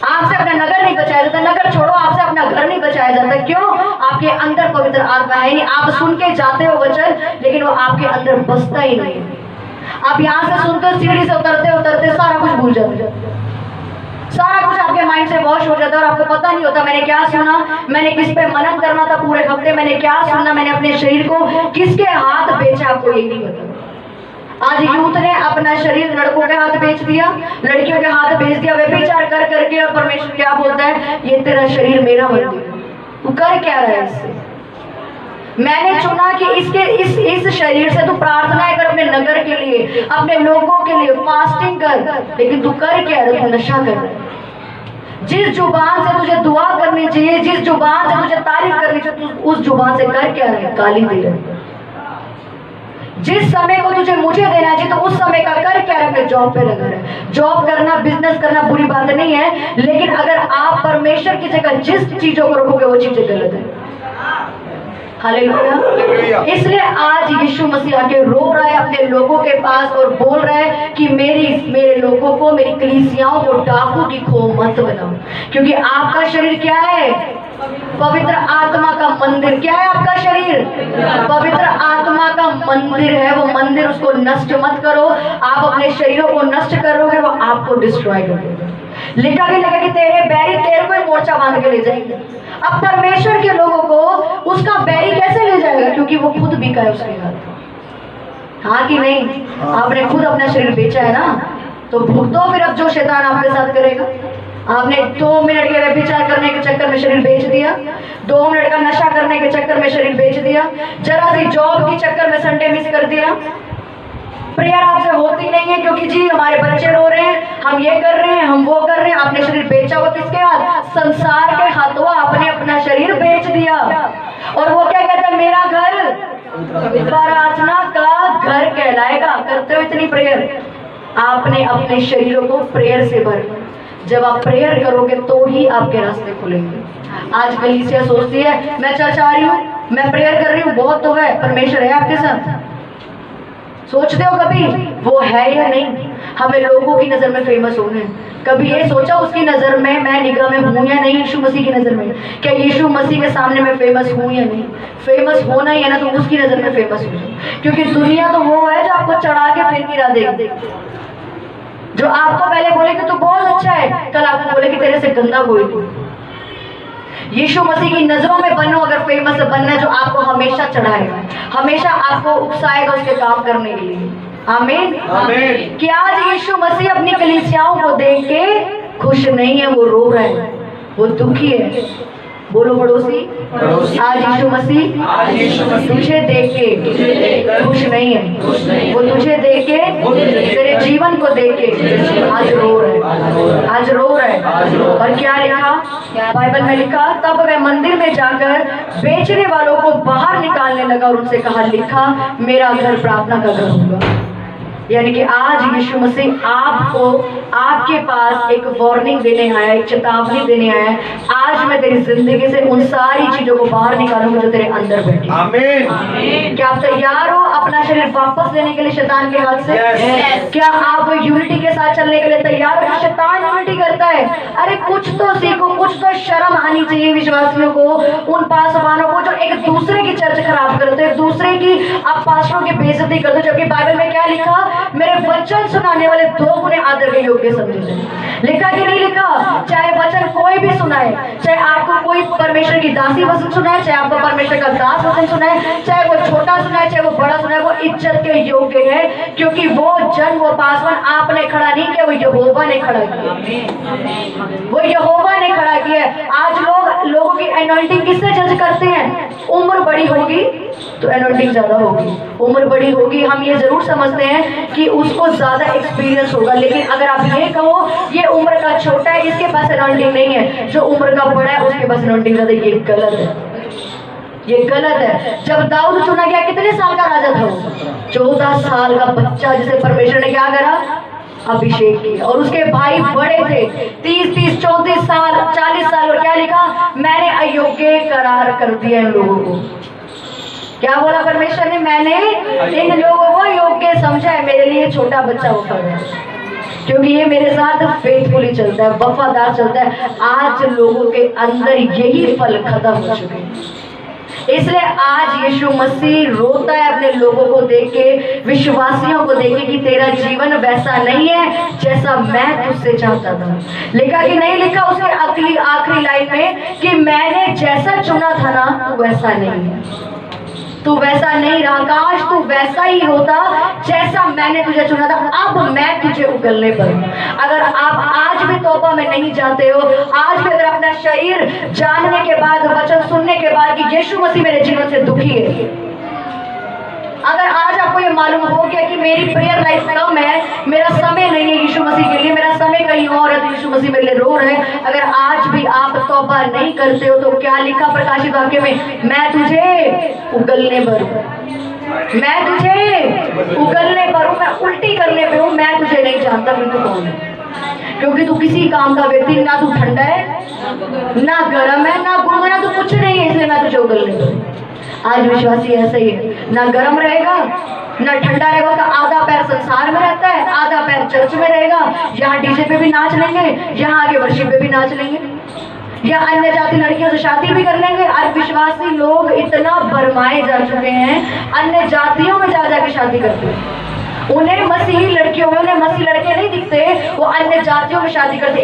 आपसे अपना नगर नहीं बचाया जाता। नगर छोड़ो, आपसे अपना घर नहीं बचाया जाता। क्यों? आपके अंदर पवित्र आत्मा है नहीं। आप सुन के जाते हो वचन, लेकिन वो आपके अंदर बसता ही नहीं है। आप यहाँ से सुनते, सीढ़ी से उतरते उतरते सारा कुछ भूल जाते, सारा कुछ आपके माइंड से वॉश हो जाता है और आपको पता नहीं होता मैंने क्या सुना, मैंने किस पे मनन करना था पूरे हफ्ते, मैंने क्या सुना, मैंने अपने शरीर को किसके हाथ बेचा, आपको यही नहीं पता। आज यूथ ने अपना शरीर लड़कों के हाथ बेच दिया, लड़कियों के हाथ बेच दिया, व्यभिचार कर करके। और परमेश्वर क्या बोलता है? ये तेरा शरीर मेरा मंदिर है, तू कर क्या रहा है इससे? मैंने चुना कि इसके इस शरीर से तू प्रार्थनाएं कर, अपने नगर के लिए, अपने लोगों के लिए फास्टिंग कर, लेकिन तू कर क्या रहा है? तू नशा कर रहा है। जिस जुबान से तुझे दुआ करनी चाहिए, जिस जुबान से तुझे तारीफ करनी चाहिए, तू उस जुबान से कर क्या रहा है? गाली दे रहा है। जिस समय को तुझे मुझे देना चाहिए, तो उस समय का कर क्या रहा है? जॉब पे लगा रहा है। जॉब करना, बिजनेस करना बुरी बात नहीं है, लेकिन अगर आप परमेश्वर की जगह जिस चीजों को रखोगे वो चीजें गलत है। हालेलुया। इसलिए आज यीशु मसीह आके रो रहा है अपने लोगों के पास और बोल रहा है कि मेरे लोगों को, मेरी कलीसियाओं को डाकू की खो मत बनाओ। क्योंकि आपका शरीर क्या है? पवित्र आत्मा का मंदिर। क्या है आपका शरीर? पवित्र आत्मा का मंदिर है। वो मंदिर, उसको नष्ट मत करो। आप अपने शरीरों को नष्ट करोगे, वो आपको डिस्ट्रॉय करोगे। लिखा गया कि तेरे बैरी तेरे को मोर्चा बांध के ले जाएंगे। अब परमेश्वर के लोगों को उसका बैरी कैसे ले जाएगा? क्योंकि वो खुद बिका है उसके हाथ। हाँ कि नहीं? आपने खुद अपना शरीर बेचा है ना, तो भुगतो फिर अब जो शैतान आपके साथ करेगा। आपने 2 मिनट के व्यभिचार करने के चक्कर में शरीर बेच दिया, 2 मिनट का नशा करने के चक्कर में शरीर बेच दिया, जरा सी जॉब के चक्कर में संडे मिस कर दिया, प्रेयर आपसे होती नहीं है क्योंकि जी हमारे बच्चे रो रहे हैं, हम ये कर रहे हैं, हम वो कर रहे हैं। आपने शरीर बेचा हुआ किसके हाथ? संसार के हाथों आपने अपना शरीर बेच दिया। और वो क्या कहता है? मेरा घर प्रार्थना का घर कहलाएगा। करते हो इतनी प्रेयर? आपने अपने शरीरों को प्रेयर से भर। जब आप प्रेयर करोगे तो ही आपके रास्ते खुलेंगे। आज कलीसिया सोचती है मैं चर्च आ रही हूँ, मैं प्रेयर कर रही हूँ, बहुत तो है, परमेश्वर है आपके साथ? सोचते हो कभी वो है या नहीं? हमें लोगों की नजर में फेमस होना है। कभी ये सोचा उसकी नजर में मैं निगाह में हूं या नहीं? यीशु मसीह की नजर में क्या यीशु मसीह के सामने मैं फेमस हूं या नहीं? फेमस होना ही है ना, तो उसकी नजर में फेमस हो जाओ। क्योंकि दुनिया तो वो है जो आपको चढ़ा के फिर गिरा देगी, जो आपको पहले बोले कि तू बहुत अच्छा है, कल आपको बोले कि तेरे से गंदा कोई नहीं। यीशु मसीह की नजरों में बनो अगर फेमस बनना है, जो आपको हमेशा चढ़ाएगा, हमेशा आपको उकसाएगा उसके काम करने के लिए। आमीन। आमीन। कि आज यीशु मसीह अपनी कलीसियाओं को देख के खुश नहीं है, वो रो रहे हैं, वो दुखी है। बोलो पड़ोसी, आज यीशु मसीह तुझे देख के खुश नहीं है, वो तुझे देख के तेरे जीवन को देख के आज रो रहे हैं, आज रो रहे हैं। और क्या लिखा बाइबल में? लिखा तब वह मंदिर में जाकर बेचने वालों को बाहर निकालने लगा और उनसे कहा, लिखा मेरा घर प्रार्थना का घर होगा। यानी कि आज यीशु मसीह आपको, आपके पास एक वार्निंग देने आया, एक चेतावनी देने आया। आज मैं तेरी जिंदगी से उन सारी चीजों को बाहर निकालूंगा जो तेरे अंदर बैठी। आमीन। क्या आप तैयार हो अपना शरीर वापस लेने के लिए शैतान के हाथ से? क्या आप यूनिटी के साथ चलने के लिए तैयार हो? शैतान यूनिटी करता है। अरे कुछ तो सीखो, कुछ तो शर्म आनी चाहिए विश्वासियों को, उन पासवानों को जो एक दूसरे की चर्च खराब करते हैं, एक दूसरे की आप पास्टरों की बेइज्जती करते हो। जबकि बाइबल में क्या लिखा? मेरे वचन सुनाने वाले दो गुने आदर के योग्य समझे जाए। लिखा कि नहीं लिखा? चाहे वचन कोई भी सुनाए, चाहे आपको कोई परमेश्वर की दासी वचन सुनाए, चाहे आपको परमेश्वर का दास वचन सुनाए, चाहे वो छोटा सुनाए चाहे वो बड़ा सुनाए, वो इज्जत के योग्य है। क्योंकि वो जन, वो पासवान आपने खड़ा नहीं किया, वो यहोवा ने खड़ा किया, वो यहोवा ने खड़ा किया। आज लोगों की एनॉइंटिंग किससे जज करते हैं? उम्र बड़ी होगी तो एनॉइंटिंग ज्यादा होगी, उम्र बड़ी होगी हम ये जरूर समझते हैं कि उसको ज्यादा एक्सपीरियंस होगा। लेकिन अगर आप ये कहो ये उम्र का छोटा है, इसके पास एनॉइंटिंग नहीं है, जो उम्र का बड़ा है उसके पास एनॉइंटिंग ज्यादा, ये गलत है, ये गलत है। जब दाऊद चुना गया कितने साल का राजा था वो? 14 साल का बच्चा, जिसे परमेश्वर ने क्या करा? अभिषेक किया। और उसके भाई बड़े थे, 30 34 साल 40 साल। और क्या लिखा? मैंने अयोग्य करार कर दिया इन लोगों को। क्या बोला परमेश्वर ने? मैंने इन लोगों को योग्य समझा है, मेरे लिए छोटा बच्चा होता है, क्योंकि ये मेरे साथ फेथफुली चलता है, वफादार चलता है। आज लोगों के अंदर यही फल खत्म हो चुके हैं। इसलिए आज यीशु मसीह रोता है अपने लोगों को देख के, विश्वासियों को देख के, कि तेरा जीवन वैसा नहीं है जैसा मैं तुझसे चाहता था। लिखा कि नहीं लिखा उसके आखिरी लाइन में कि मैंने जैसा चुना था ना तू वैसा नहीं है, तू वैसा नहीं रहा। काश तू वैसा ही होता जैसा मैंने तुझे चुना था। अब मैं तुझे उगलने पर हूं। अगर आप आज भी तौबा में नहीं जाते हो, आज भी अगर अपना शरीर जानने के बाद, वचन सुनने के बाद कि यीशु मसीह मेरे जीवन से दुखी है, अगर आज आपको ये मालूम हो गया कि मेरी प्रेयर लाइफ कम है, मेरा समय नहीं है यीशु मसीह के लिए, मेरा समय कहीं और है, तो यीशु मसीह मेरे लिए रो रहे हैं, अगर आज भी आप तौबा नहीं करते हो तो क्या लिखा प्रकाशित वाक्य में? मैं तुझे उगलने पर हूं, मैं तुझे उगलने पर हूं, मैं उल्टी करने पे हूं, मैं तुझे नहीं जानता फिर तू कौन है। क्योंकि तू किसी काम का व्यक्ति, ना तू ठंडा है ना गर्म है ना गुम है, ना तू कुछ नहीं है, इसलिए मैं तुझे उगलने पर हूं। आज विश्वासी ऐसा ही है, ना गर्म रहेगा ना ठंडा रहेगा, उसका आधा पैर संसार में रहता है, आधा पैर चर्च में रहेगा। यहाँ डीजे पे भी नाच लेंगे, यहाँ आगे वर्शिप पे भी नाच लेंगे, या अन्य जाति लड़कियों से शादी भी कर लेंगे। आज विश्वासी लोग इतना भरमाए जा चुके हैं, अन्य जातियों में जा जाके शादी करते हैं। उन्हें मसीही लड़कियों में, उन्हें मसीही लड़के नहीं दिखते, वो अन्य जातियों में शादी करते।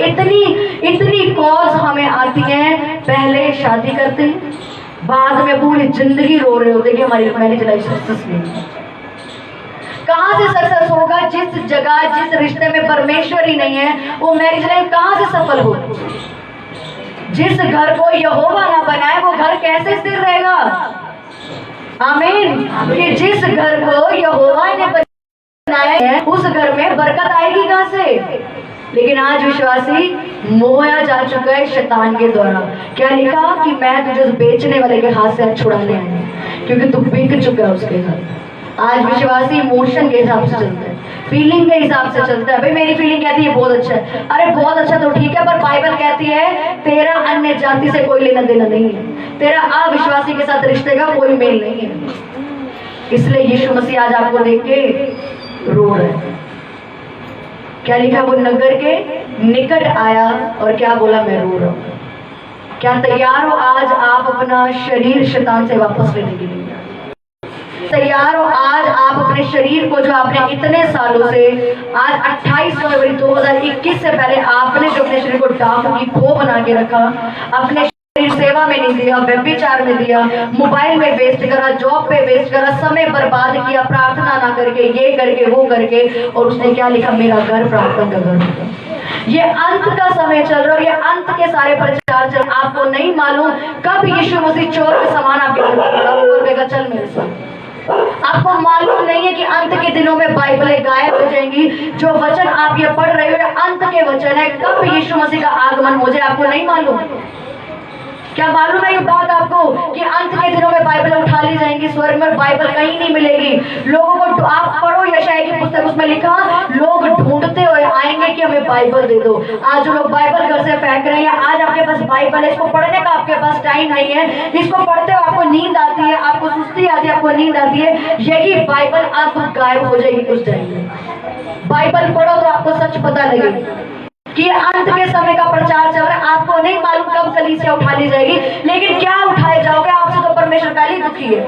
इतनी कॉज हमें आती है, पहले शादी करते हैं, बाद में पूरी जिंदगी रो रहे होते कि हमारी मैरिज लाइफ सक्सेस नहीं है। कहां से सक्सेस होगा? जिस जगह, जिस रिश्ते में परमेश्वर ही नहीं है, वो मैरिज लाइफ कहां से सफल होगी? जिस घर को यहोवा ना बनाए वो घर कैसे स्थिर रहेगा? आमीन। कि जिस घर को यहोवा ने बनाया है उस घर में बरकत आएगी कहां से? लेकिन आज विश्वासी मोया जा चुका है शैतान के द्वारा। क्या लिखा? कि मैं तुझे बेचने वाले के हाथ से छुड़ाने आया, क्योंकि तू बिक चुका है उसके हाथ। आज विश्वासी इमोशन के हिसाब से चलता है, फीलिंग के हिसाब से चलता है। भाई मेरी फीलिंग कहती है बहुत अच्छा है, अरे बहुत अच्छा तो ठीक है, पर बाइबल कहती है तेरा अन्य जाति से कोई लेना देना नहीं है, तेरा अविश्वासी के साथ रिश्ते का कोई मेल नहीं है। इसलिए यीशु मसीह आज आपको देख के रो रहे हैं। क्या लिखा, वो नगर के निकट आया और क्या बोला, मैं रो रहा हूँ। क्या तैयार हो आज आप अपना शरीर शैतान से वापस लेने के लिए? तैयार हो आज आप अपने शरीर को, जो आपने इतने सालों से, आज 28 फरवरी 2021 से पहले आपने जो अपने शरीर को डाकू की खो बना के रखा, अपने शरीर सेवा में नहीं दिया, व्यभिचार में दिया, मोबाइल में वेस्ट करा, जॉब पे वेस्ट करा, समय बर्बाद किया, प्रार्थना ना करके, ये करके वो करके, और उसने क्या लिखा, मेरा घर प्रार्थना का घर होगा। ये अंत का समय चल रहा है और ये अंत के सारे प्रचार चल, आपको नहीं मालूम कब यीशु मसीह चोर के समान आपके घर पर खड़ा होगा और कहेगा चल मेरे साथ। आपको मालूम नहीं है कि अंत के दिनों में बाइबलें गायब हो जाएंगी। जो वचन आप ये पढ़ रहे हो ये अंत के वचन है। कब यीशु मसीह का आगमन, मुझे आपको नहीं मालूम। क्या मालूम है ये बात आपको कि अंत के दिनों में बाइबल उठा ली जाएंगी स्वर्ग में, बाइबल कहीं नहीं मिलेगी लोगों को। आप पढ़ो यशायाह की पुस्तक, उसमें लिखा लोग ढूंढते हुए आएंगे कि हमें बाइबल दे दो। आज जो लोग बाइबल घर से फेंक रहे हैं, आज आपके पास बाइबल है, इसको पढ़ने का आपके पास टाइम नहीं है, इसको पढ़ते हो आपको नींद आती है, आपको सुस्ती आती है, आपको नींद आती है, यही बाइबल आपको गायब हो जाएगी कुछ टाइम में। बाइबल पढ़ो तो आपको सच पता लगेगा कि अंत के समय का प्रचार चल रहा है। आपको नहीं मालूम कब कलीसिया उठा ली जाएगी, लेकिन क्या उठाए जाओगे? आपसे तो परमेश्वर पहले ही दुखी है,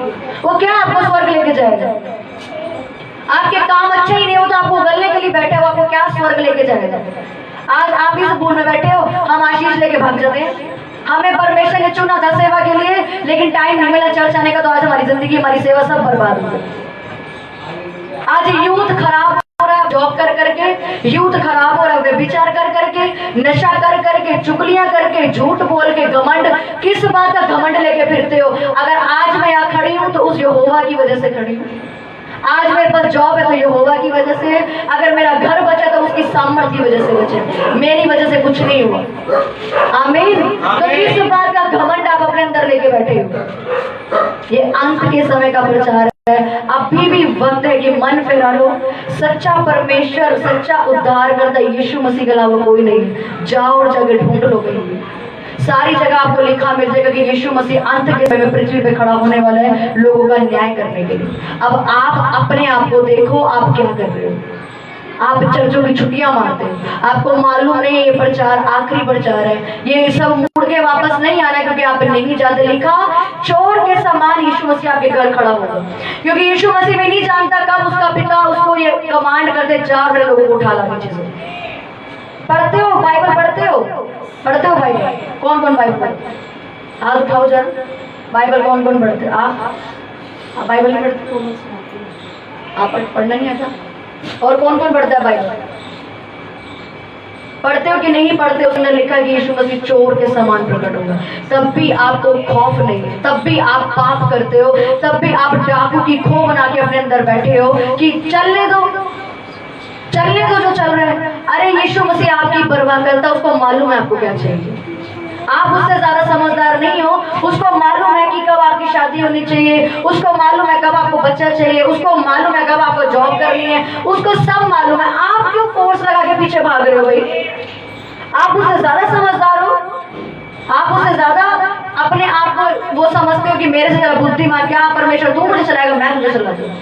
वो क्या आपको स्वर्ग लेके जाएगा? आपके काम अच्छे ही नहीं हो तो आप उगलने के लिए बैठे हो, आपको क्या स्वर्ग लेके जाएगा? आज आप इस भूल में बैठे हो, हम आशीष लेके भाग जाते हैं। हमें परमेश्वर ने चुना था सेवा के लिए, लेकिन टाइम नहीं मिला चर्च आने का, तो आज हमारी जिंदगी, हमारी सेवा सब बर्बाद हो गई। आज यूथ खराब हो रहा है जॉब कर करके, यूथ खराब हो रहा है व्यभिचार कर करके, नशा कर करके, चुगलियां करके, झूठ बोल के, घमंड। किस बात का घमंड लेके फिरते हो? अगर आज मैं यहाँ खड़ी हूँ तो उस यहोवा की वजह से खड़ी हूँ। आज मेरे पास जॉब है तो यहोवा की वजह से, अगर मेरा घर बचा तो उसकी सामर्थ की वजह से बचे, मेरी वजह से कुछ नहीं हुआ। आमीन। तो किस बात का घमंड आप अपने अंदर लेके बैठे हो? ये अंत के समय का प्रचार है। अभी भी वक्त है कि मन फिरा लो। सच्चा परमेश्वर, सच्चा उद्धार करता यीशु मसीह के अलावा कोई नहीं। जाओ और जगह ढूंढ लो कहीं, सारी जगह आपको लिखा मिल जाएगा कि यीशु मसीह अंत के समय में पृथ्वी पे खड़ा होने वाला है लोगों का न्याय करने के लिए। अब आप अपने आप को देखो, आप क्या कर रहे हो? आप चर्चों की छुट्टियां मारते हो, आपको मालूम नहीं है ये प्रचार आखिरी प्रचार है, ये सब मुड़ के वापस नहीं आना है, क्योंकि आप नहीं जाते। लिखा चोर के समान यीशु मसीह आपके घर खड़ा होगा, क्योंकि यीशु मसीह भी नहीं जानता कब उसका पिता उसको ये कमांड करते 4 बड़े लोगों को उठा ला नीचे से। पढ़ते हो बाइबल? पढ़ते हो बाइबल? कौन कौन बाइबल पढ़ते? हाथ उठाओ जरा। बाइबल कौन कौन पढ़ते? आप बाइबल नहीं पढ़ते? आप पढ़ना नहीं आता? और कौन कौन पढ़ता है बाइबल? पढ़ते हो कि नहीं पढ़ते? उसने लिखा कि यीशु मसीह चोर के समान प्रकट होगा, तब भी आपको खौफ नहीं है, तब भी आप पाप करते हो, तब भी आप डाकू की खो बना के अपने अंदर बैठे हो कि चलने दो जो चल रहा है। अरे यीशु मसीह आपकी परवाह करता, उसको मालूम है आपको क्या चाहिए। आप उससे ज्यादा समझदार नहीं हो। उसको मालूम है कि कब आपकी शादी होनी चाहिए, उसको मालूम है कब आपको बच्चा चाहिए, उसको मालूम है कब आपको जॉब करनी है, उसको सब मालूम है। आप क्यों फोर्स लगा के पीछे भाग रहे हो भाई? आप उससे ज्यादा समझदार हो, आप उससे ज्यादा अपने आप को वो समझते हो कि मेरे से ज्यादा बुद्धिमान। क्या परमेश्वर तू मुझे चलाएगा, मैं तुझे चला दूँ?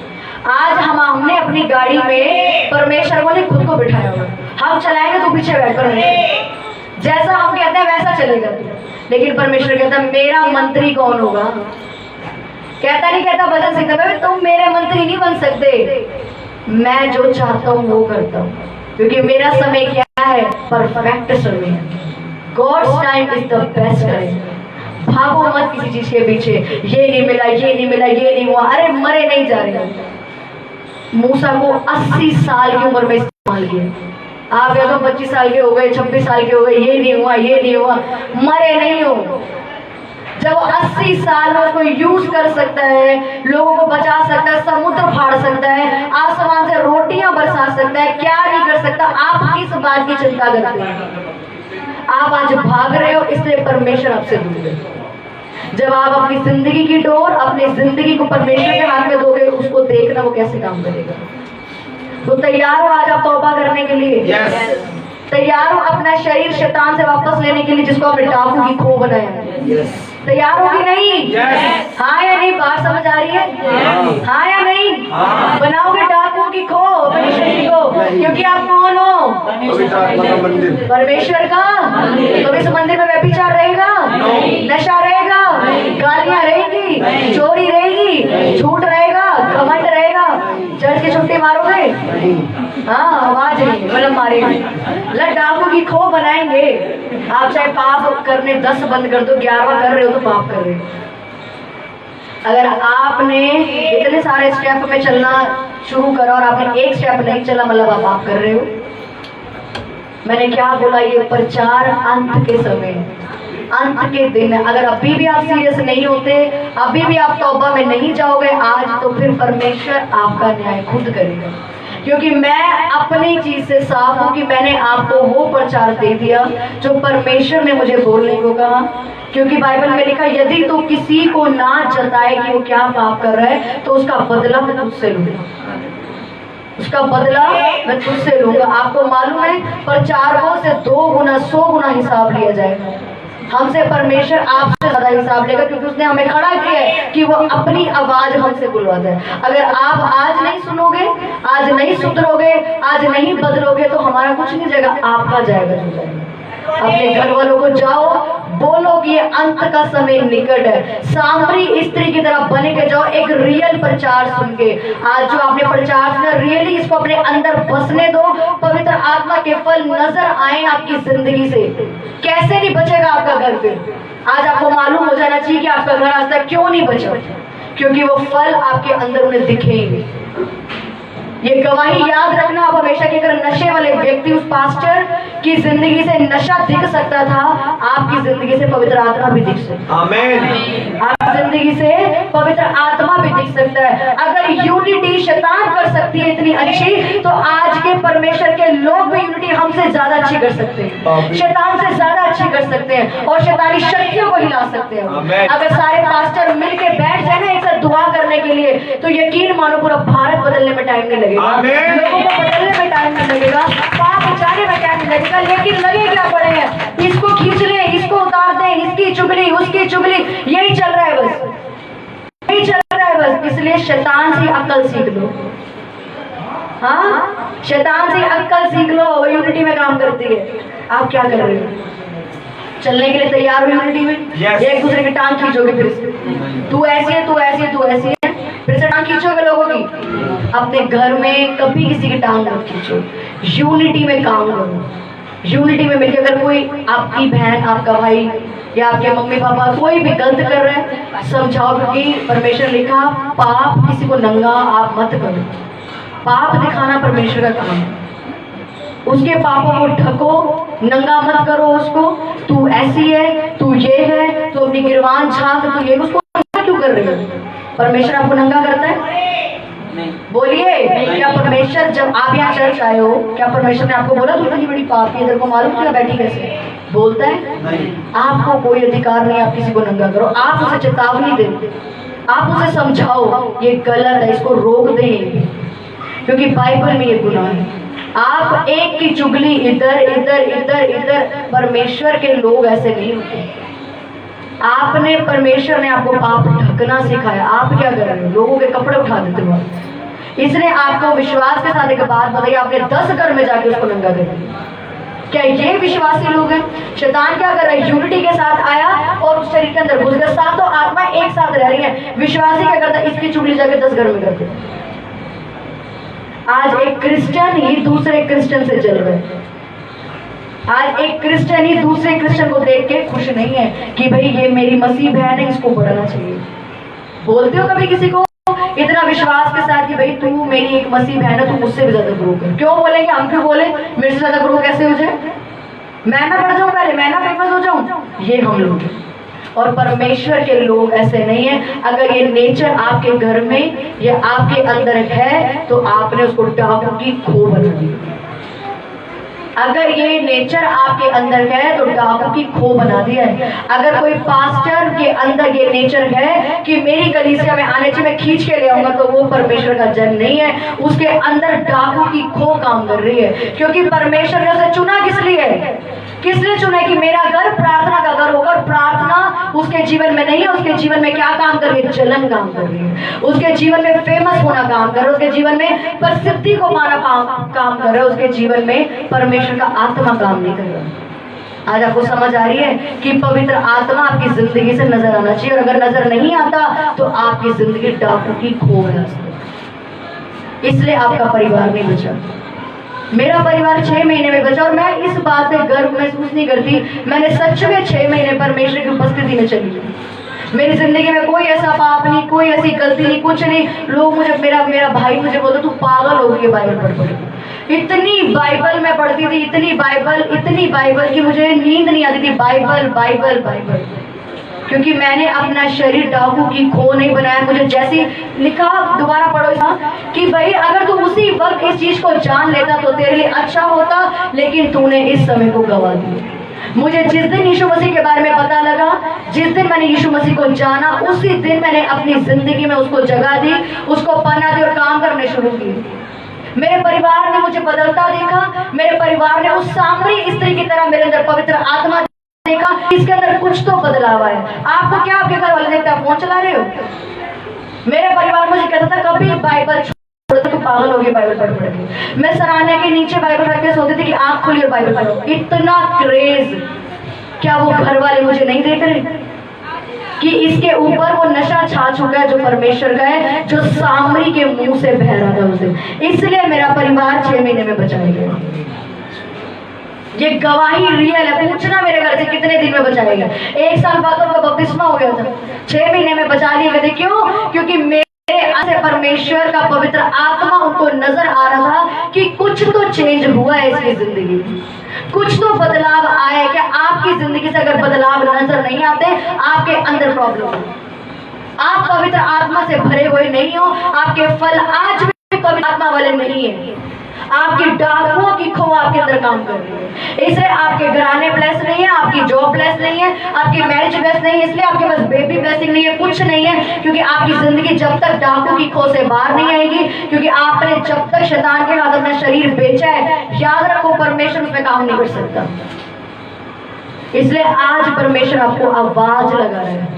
आज हमने अपनी गाड़ी में परमेश्वर को नहीं खुद को बिठाया हुआ, हम चलाएंगे तो पीछे बैठ कर, जैसा हम कहते हैं वैसा चलेगा। लेकिन परमेश्वर कहता है मेरा मंत्री कौन होगा? कहता भजन सिंह में तुम मेरे मंत्री नहीं बन सकते, मैं जो चाहता हूँ वो करता हूँ, क्योंकि मेरा समय क्या है? परफेक्ट समय है। God's time is the best time. भागो मत किसी चीज के पीछे, ये नहीं मिला, ये नहीं मिला, ये नहीं हुआ। अरे मरे नहीं जा रहे। मूसा को 80 साल की उम्र में इस्तेमाल किया। आप या तो 25 साल के हो गए, 26 साल के हो गए, ये नहीं हुआ, ये नहीं हुआ। मरे नहीं हो। जब 80 साल में उसको यूज कर सकता है, लोगों को बचा सकता है, समुद्र फाड़ सकता है, आसमान से रोटियां बरसा सकता है, क्या नहीं कर सकता? आप किस बात की चिंता करते हैं? आप आज भाग रहे हो, इसलिए परमेश्वर आपसे दूर है। जब आप अपनी जिंदगी की डोर, अपनी जिंदगी को परमेश्वर के हाथ में दोगे, उसको देखना वो कैसे काम करेगा। तो तैयार हो आज आप तौबा करने के लिए? Yes. तैयार हो अपना शरीर शैतान से वापस लेने के लिए, जिसको आपने डाकू की खो बनाया? Yes. तैयार हो कि नहीं? हाँ या नहीं? बात समझ आ रही है? हाँ या नहीं? बनाओगे डाकुओं की खो अपनी शक्ति को, क्योंकि आप कौन हो? पवित्र आत्मा का मंदिर, परमेश्वर का। तो इस मंदिर में व्यभिचार रहेगा, नशा रहेगा, गालियां रहेगी, चोरी रहेगी, झूठ रहेगा, घमंड रहेगा। चर्च की छुट्टी मारोगे? हाँ, आवाज नहीं मतलब मारेंगे। डाकू की खो बनाएंगे। आप चाहे पाप करने 10 बंद कर दो, 11वां कर रहे हो तो पाप कर रहे हो। अगर आपने इतने सारे स्टेप में चलना शुरू करा और आपने एक स्टेप नहीं चला, मतलब आप पाप कर रहे हो। मैंने क्या बोला? ये प्रचार अंत के समय, अंत के दिन है। अगर अभी भी आप सीरियस नहीं होते, अभी भी आप तौबा में नहीं जाओगे आज, तो फिर परमेश्वर आपका न्याय खुद करेगा। क्योंकि मैं अपनी चीज से साफ हूं कि मैंने आपको वो प्रचार दे दिया जो परमेश्वर ने मुझे बोलने को कहा। क्योंकि बाइबल में लिखा, यदि तो किसी को ना जताए कि वो क्या पाप कर रहा है, तो उसका बदला मैं तुझसे लूंगा, उसका बदला मैं तुझसे लूंगा। आपको मालूम है, प्रचारकों से 2 गुना 100 गुना हिसाब लिया जाएगा। हमसे परमेश्वर आपसे ज्यादा हिसाब लेगा, क्योंकि उसने हमें खड़ा किया है कि वो अपनी आवाज हमसे बुलवाता है। अगर आप आज नहीं सुनोगे, आज नहीं सुधरोगे, आज नहीं बदलोगे, तो हमारा कुछ नहीं जाएगा, आपका जाएगा जो जाएगा। अपने घर वालों को जाओ, बोलो कि ये अंत का समय निकट है। सामरी स्त्री की तरह बने के जाओ, एक रियल प्रचार सुन के। आज जो आपने प्रचार सुना, रियली इसको अपने अंदर बसने दो। पवित्र आत्मा के फल नजर आए आपकी जिंदगी से। कैसे नहीं बचेगा आपका घर? फिर आज आपको मालूम हो जाना चाहिए कि आपका घर आज तक क्यों नहीं बचा, क्योंकि वो फल आपके अंदर उन्हें दिखेंगे। ये गवाही याद रखना आप हमेशा की। अगर नशे वाले व्यक्ति, उस पास्टर की जिंदगी से नशा दिख सकता था, आपकी जिंदगी से पवित्र आत्मा भी दिख सकता है। आमीन। आपकी जिंदगी से पवित्र आत्मा भी दिख सकता है। अगर यूनिटी शैतान कर सकती है इतनी अच्छी, तो आज के परमेश्वर के लोग भी यूनिटी हमसे ज्यादा अच्छी कर सकते हैं, शैतान से ज्यादा अच्छी कर सकते हैं, और शैतानी शक्तियों को हिला सकते हैं। अगर सारे पास्टर मिलके बैठ जाए ना एक साथ दुआ करने के लिए, तो यकीन मानो पूरा भारत बदलने में टाइम नहीं लगेगा, लोगों को बदलने में टाइम नहीं लगेगा, पाप बचाने में टाइम नहीं लगेगा। लेकिन लगे क्या पड़े हैं? इसको खींच ले, इसको उतार दे, इसकी चुगली, उसकी चुगली, यही चल रहा है बस, यही चल रहा है बस। इसलिए शैतान से अक्ल सीख लो। हाँ, शैतान से अक्ल सीख लो, वो यूनिटी में काम करती है। आप क्या कर रहे हो? चलने के लिए तैयार हो यूनिटी में? एक दूसरे की टांग खींचोगे, फिर तू ऐसी है, तू ऐसी है, तू ऐसी है, फिर से टांग खींचोगे लोगों की। अपने घर में कभी किसी की टांग मत खींचो, यूनिटी में काम करो। यूनिटी में मिलकर, अगर कोई आपकी बहन, आपका भाई या आपके मम्मी पापा कोई भी गलत कर रहे हैं, समझाओ। क्योंकि परमेश्वर लिखा, पाप किसी को नंगा आप मत करो। पाप दिखाना परमेश्वर का काम है। उसके पापों को ढको, नंगा मत करो उसको। तू ऐसी है, तू ये है, तू अपनी गिरवान झांक, तू ये, उसको क्यों कर रही हो? परमेश्वर आपको नंगा करता है? बोलिए, क्या परमेश्वर, जब आप यहाँ चर्च आए हो, क्या परमेश्वर ने आपको बोला तू इतनी बड़ी पापी है, तेरे को मालूम क्यों बैठी कैसे? बोलता है? आपको कोई अधिकार नहीं आप किसी को नंगा करो। आप उसे चेतावनी दे, आप उसे समझाओ ये गलत है, इसको रोक दें, क्योंकि बाइबल में ये गुनाह है। आप एक की चुगली इधर इधर इधर इधर, परमेश्वर के लोग ऐसे नहीं होते। आपने, परमेश्वर ने आपको पाप ढकना सिखाया, आप क्या कर रहे हो? लोगों के कपड़े उठा देते हो। इसने आपको विश्वास के साथ एक बात बताई, आपने 10 घर में जाके उसको नंगा कर दिया। क्या ये विश्वासी लोग हैं? शैतान क्या कर रहा है? यूनिटी के साथ आया और उस शरीर के अंदर घुस गया। सातों आत्मा एक साथ रह रही है। विश्वासी क्या करता है? इसकी चुगली जाके 10 घर में करते। आज एक क्रिश्चियन ही दूसरे क्रिश्चियन से जल रहे हैं। आज एक क्रिश्चियन ही दूसरे क्रिश्चियन को देख के खुश नहीं है कि भाई ये मेरी मसीह बहन है, इसको बढ़ाना चाहिए। बोलते हो कभी किसी को इतना विश्वास के साथ कि भाई तू मेरी एक मसीह बहन है, तू मुझसे भी ज्यादा ग्रो कर? क्यों बोलेंगे? हम क्यों बोले मेरे से ज्यादा ग्रो कैसे हो जाए? मैं ना बढ़ जाऊं, पहले मैं ना फेमस हो जाऊं? ये हम लोग हैं। और परमेश्वर के लोग ऐसे नहीं है। अगर ये नेचर आपके घर में या आपके अंदर है, तो आपने उसको डाकू की खो बना दी। अगर ये नेचर आपके अंदर है तो डाकू की खो बना दिया है। अगर कोई पास्टर के अंदर ये नेचर है कि मेरी कलीसिया में आने से मैं खींच के ले आऊंगा, तो वो परमेश्वर का जन नहीं है, उसके अंदर डाकू की खो काम कर रही है। क्योंकि परमेश्वर ने उसे चुना किस लिए चुना है कि मेरा घर प्रार्थना का घर होगा, और प्रार्थना उसके जीवन में नहीं है। उसके जीवन में क्या काम कर रही है? जलन काम कर रही है। उसके जीवन में फेमस होना काम कर रहा है, उसके जीवन में प्रसिद्धि को पाना काम कर रहा है, उसके जीवन में परमेश्वर का आत्मा काम नहीं कर रहा। आज आपको समझ आ रही है कि पवित्र आत्मा आपकी जिंदगी से नजर आना चाहिए, और अगर नजर नहीं आता तो आपकी जिंदगी डाकू की खो है। इसलिए आपका परिवार नहीं बचा। मेरा परिवार 6 महीने में बचा, और मैं इस बात से गर्व महसूस नहीं करती। मैंने सच में 6 महीने परमेश्वर की उपस्थिति में चली गई। मेरी जिंदगी में कोई ऐसा पाप नहीं, कोई ऐसी गलती नहीं, कुछ नहीं। लोग मुझे मेरा भाई मुझे बोलते तू पागल हो गई बाइबल पढ़। इतनी बाइबल मैं पढ़ती थी, इतनी बाइबल कि मुझे नींद नहीं आती थी। बाइबल क्योंकि मैंने अपना शरीर डाकू की खो नहीं बनाया। मुझे जैसी लिखा, दोबारा पढ़ो कि भाई अगर तू उसी वक्त इस चीज को जान लेता तो तेरे लिए अच्छा होता, लेकिन तूने इस समय को गवा दिया। मुझे जिस दिन यीशु मसीह के बारे में पता लगा, जिस दिन मैंने यीशु मसीह को जाना, उसी दिन मैंने अपनी जिंदगी में उसको जगह दी, उसको पना दी और काम करने शुरू किए। मेरे परिवार ने मुझे बदलता देखा। मेरे परिवार ने उस सामरी स्त्री की तरह मेरे अंदर पवित्र आत्मा देखा। इसके अंदर कुछ तो बदलाव है। आपको क्या आपके घर वाले देखते हैं? फोन चला रहे हो? मेरे परिवार मुझे कहता था कभी बाइबल छोड़, तो पागल हो गई बाइबल पढ़ के। मैं सराहने के नीचे बाइबल रख के सोती थी कि आंख खोलिए बाइबल पढ़ो। इतना क्रेज। क्या वो घर वाले मुझे नहीं देख रहे कि इसके ऊपर वो नशा छा चुका है जो परमेश्वर का है, जो सामरी के मुंह से बह रहा था उसे। इसलिए मेरा परिवार 6 महीने में बचाया गया। ये गवाही रियल है। पूछना मेरे घर से कितने दिन में बचाएगा। 1 साल बाद उनका बपतिस्मा हो गया था, 6 महीने में बचा लिए गए थे। क्यों? क्योंकि मेरे अंदर परमेश्वर का पवित्र आत्मा उनको नजर आ रहा था कि कुछ तो चेंज हुआ है इसकी जिंदगी में, कुछ तो बदलाव आया है। क्या आपकी जिंदगी से अगर बदलाव नजर नहीं आते, आपके अंदर प्रॉब्लम है। आप पवित्र आत्मा से भरे हुए नहीं हो, आपके फल आज भी पवित्र आत्मा वाले नहीं है। आपकी डाकुओं की खो आपके अंदर काम कर रही है। इसलिए आपके घराने ब्लेस नहीं है, आपकी जॉब ब्लेस नहीं है, आपकी मैरिज ब्लेस नहीं है, इसलिए आपके पास बेबी ब्लेसिंग नहीं है, कुछ नहीं है। क्योंकि आपकी जिंदगी जब तक डाकू की खो से बाहर नहीं आएगी, क्योंकि आपने जब तक शैतान के हाथ अपना शरीर बेचा है, याद रखो परमेश्वर उसमें काम नहीं कर सकता। इसलिए आज परमेश्वर आपको आवाज लगा रहा है।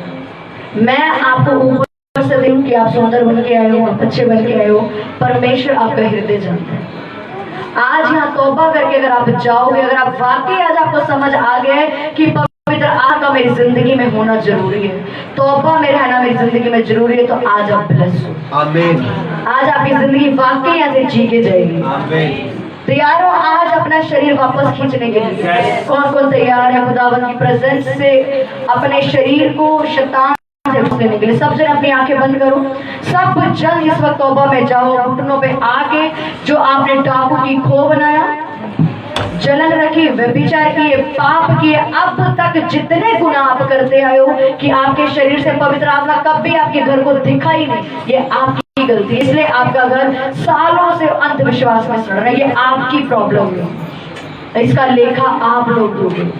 मैं आपको ऊपर से देखूं कि आप सुंदर बन के आए हो, अच्छे बन के आए हो। परमेश्वर आपका हृदय जानता है। आज यहाँ तौबा करके अगर आप जाओगे, अगर आप वाकई आज आपको समझ आ गया है कि पवित्र आत्मा मेरी जिंदगी में होना जरूरी है, तौबा में रहना मेरी जिंदगी में जरूरी है, तो आज आप ब्लेस हो। आमीन। आज आपकी जिंदगी वाकई ऐसे जी के जाएगी। आमीन। तैयार हो आज अपना शरीर वापस खींचने के लिए? कौन कौन तैयार है खुदावंद की प्रेजेंस से अपने शरीर को शैतान लेने के लिए? सब जन अपनी आंखें बंद करो। सब जन इस वक्त तौबा में जाओ, घुटनों पे आके जो आपने डाकू की खो बनाया, जलन रखी, व्यभिचार किए, पाप किए, अब तक जितने गुनाह आप करते आए हो कि आपके शरीर से पवित्र आत्मा कभी आपके घर को दिखा ही नहीं, ये आपकी गलती। इसलिए आपका घर सालों से अंधविश्वास में सड़ रहा है। ये आपकी प्रॉब्लम है, इसका लेखा आप लोग दोगे।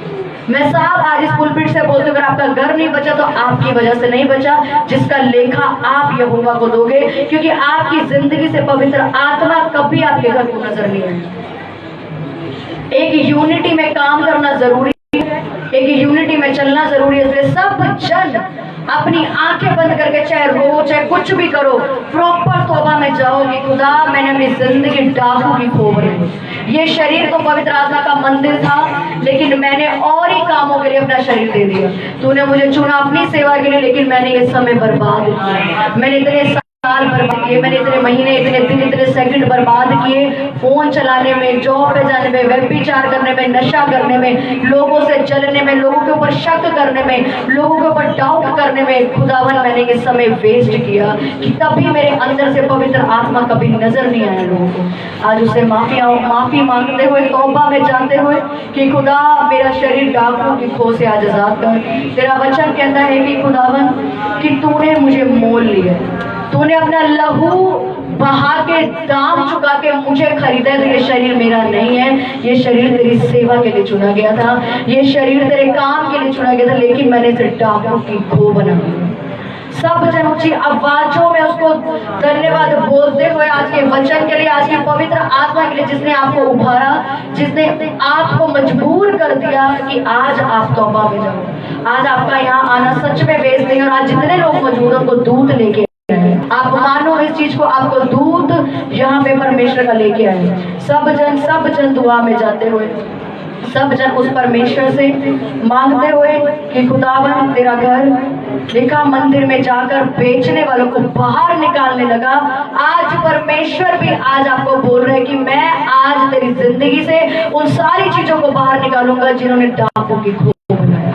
मैं साफ आज इस पुलपिट से बोलती हूँ, अगर आपका घर नहीं बचा तो आपकी वजह से नहीं बचा, जिसका लेखा आप यहोवा को दोगे। क्योंकि आपकी जिंदगी से पवित्र आत्मा कभी आपके घर को नजर नहीं आएगी। एक यूनिटी में काम करना जरूरी है, एक यूनिटी में चलना जरूरी है। इसलिए सब जन अपनी आंखें बंद करके, चाहे रो चाहे कुछ भी करो, प्रॉपर तौबा में जाओ कि खुदा मैंने अपनी जिंदगी डाकू की खो बनाई। ये शरीर तो पवित्र आत्मा का मंदिर था, लेकिन मैंने और ही कामों के लिए अपना शरीर दे दिया। तूने मुझे चुना अपनी सेवा के लिए, लेकिन मैंने ये समय बर्बाद किया। मैंने इतने साल बर्बाद किए, मैंने इतने महीने, इतने दिन, इतने सेकंड बर्बाद किए फोन चलाने में, जॉब पे जाने में, व्यभिचार करने में, नशा करने में, लोगों से जलने में, लोगों के ऊपर शक करने में, लोगों के ऊपर डाउट करने में। खुदावन मैंने ये समय वेस्ट किया कि तभी मेरे अंदर से पवित्र आत्मा कभी नजर नहीं आया लोगों को। आज उसे माफी मांगते हुए, तौबा में जाते हुए कि खुदा मेरा शरीर डाकू की खो से आज आजाद कर। तेरा वचन कहता है कि खुदावन कि तूने मुझे मोल लिया, तूने अपना लहू बहा के दाम चुका के मुझे मुझे खरीदा है तो ये शरीर मेरा नहीं है, ये शरीर तेरी सेवा के लिए चुना गया था, ये शरीर तेरे काम के लिए चुना गया था, लेकिन मैंने इसे डाकुओं की खो बना दिया। सब जन ऊंची आवाजों में उसको धन्यवाद बोलते हुए आज के वचन के लिए, आज की पवित्र आत्मा के लिए, जिसने आपको उभारा, जिसने आपको मजबूर कर दिया कि आज आप तौबा में जाओ। आज आपका यहाँ आना सच में वेस्ट नहीं, और आज जितने लोग मौजूद हैं उनको दूत लेके आए। आप मानो इस चीज को, आपको दूत यहाँ पे परमेश्वर का लेके आए। सब जन दुआ में जाते हुए, सब जन उस परमेश्वर से मांगते हुए कि खुदावन तेरा घर लिखा मंदिर में जाकर बेचने वालों को बाहर निकालने लगा। आज परमेश्वर भी आज आपको बोल रहे हैं कि मैं आज तेरी जिंदगी से उन सारी चीजों को बाहर निकालूंगा जिन्होंने डाकू की खो बनाया,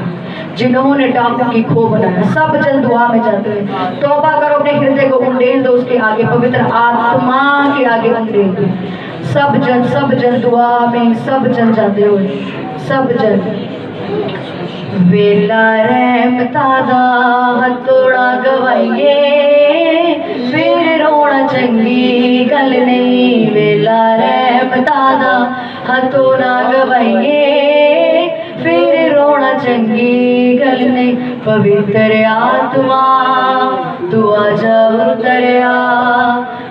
जिन्होंने डाकू की खो बनाया। सब जन दुआ में जाते हुए तौबा करो, अपने हृदय को उंडेल दो उसके आगे, पवित्र आत्मा के आगे उंडेल दो। सब जन दुआ में, सब जन जाते हुए, सब जन वेला रहमता दा हथोड़ा गवाइए, फिर रोना चंगी गल नहीं। वेला रहमता दा हथोड़ा गवाइए, फिर रोना चंगी गल नहीं। पवित्र आत्मा तू आजा उतरिया,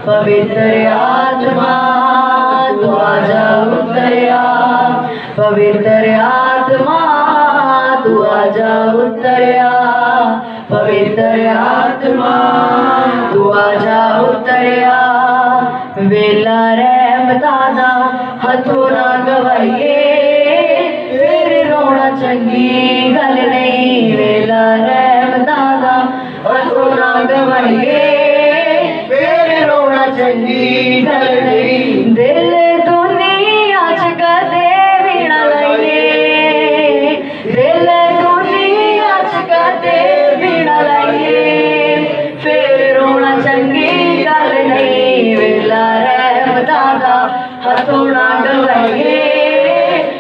पवित्र आत्मा तू आजा उतरिया, पवित्र आत्मा तू आजा उतरिया, पवित्र आत्मा तू आजा उतरिया। वेला रहमता दा हथोड़ा गवाइए, फिर रोना चंगी गल नहीं। वेला रहमता दा हथोड़ा गवाइए, फिर रोना चंगी गल नहीं। दिल दुनिया च कदे भी ना लाइए, दिल दुनिया च कदे भी ना लाइए, फिर रोना चंगी गल नहीं। वेला रहमता दा हथोड़ा गवाइए,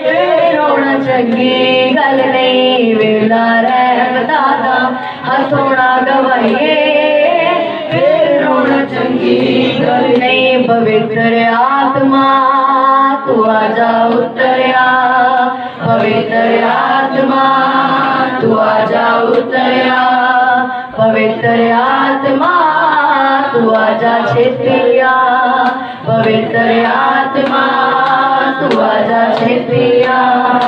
फिर रोना चंगी गल नहीं। वेला रहमता दा हथोड़ा गवाइए, फिर रोना चंगी गल नहीं। पवित्र आत्मा तू आजा उतरिया, पवित्र आत्मा तू आजा उतरिया, पवित्र आत्मा तू आजा छेतिया, पवित्र आत्मा तू आजा छेतिया।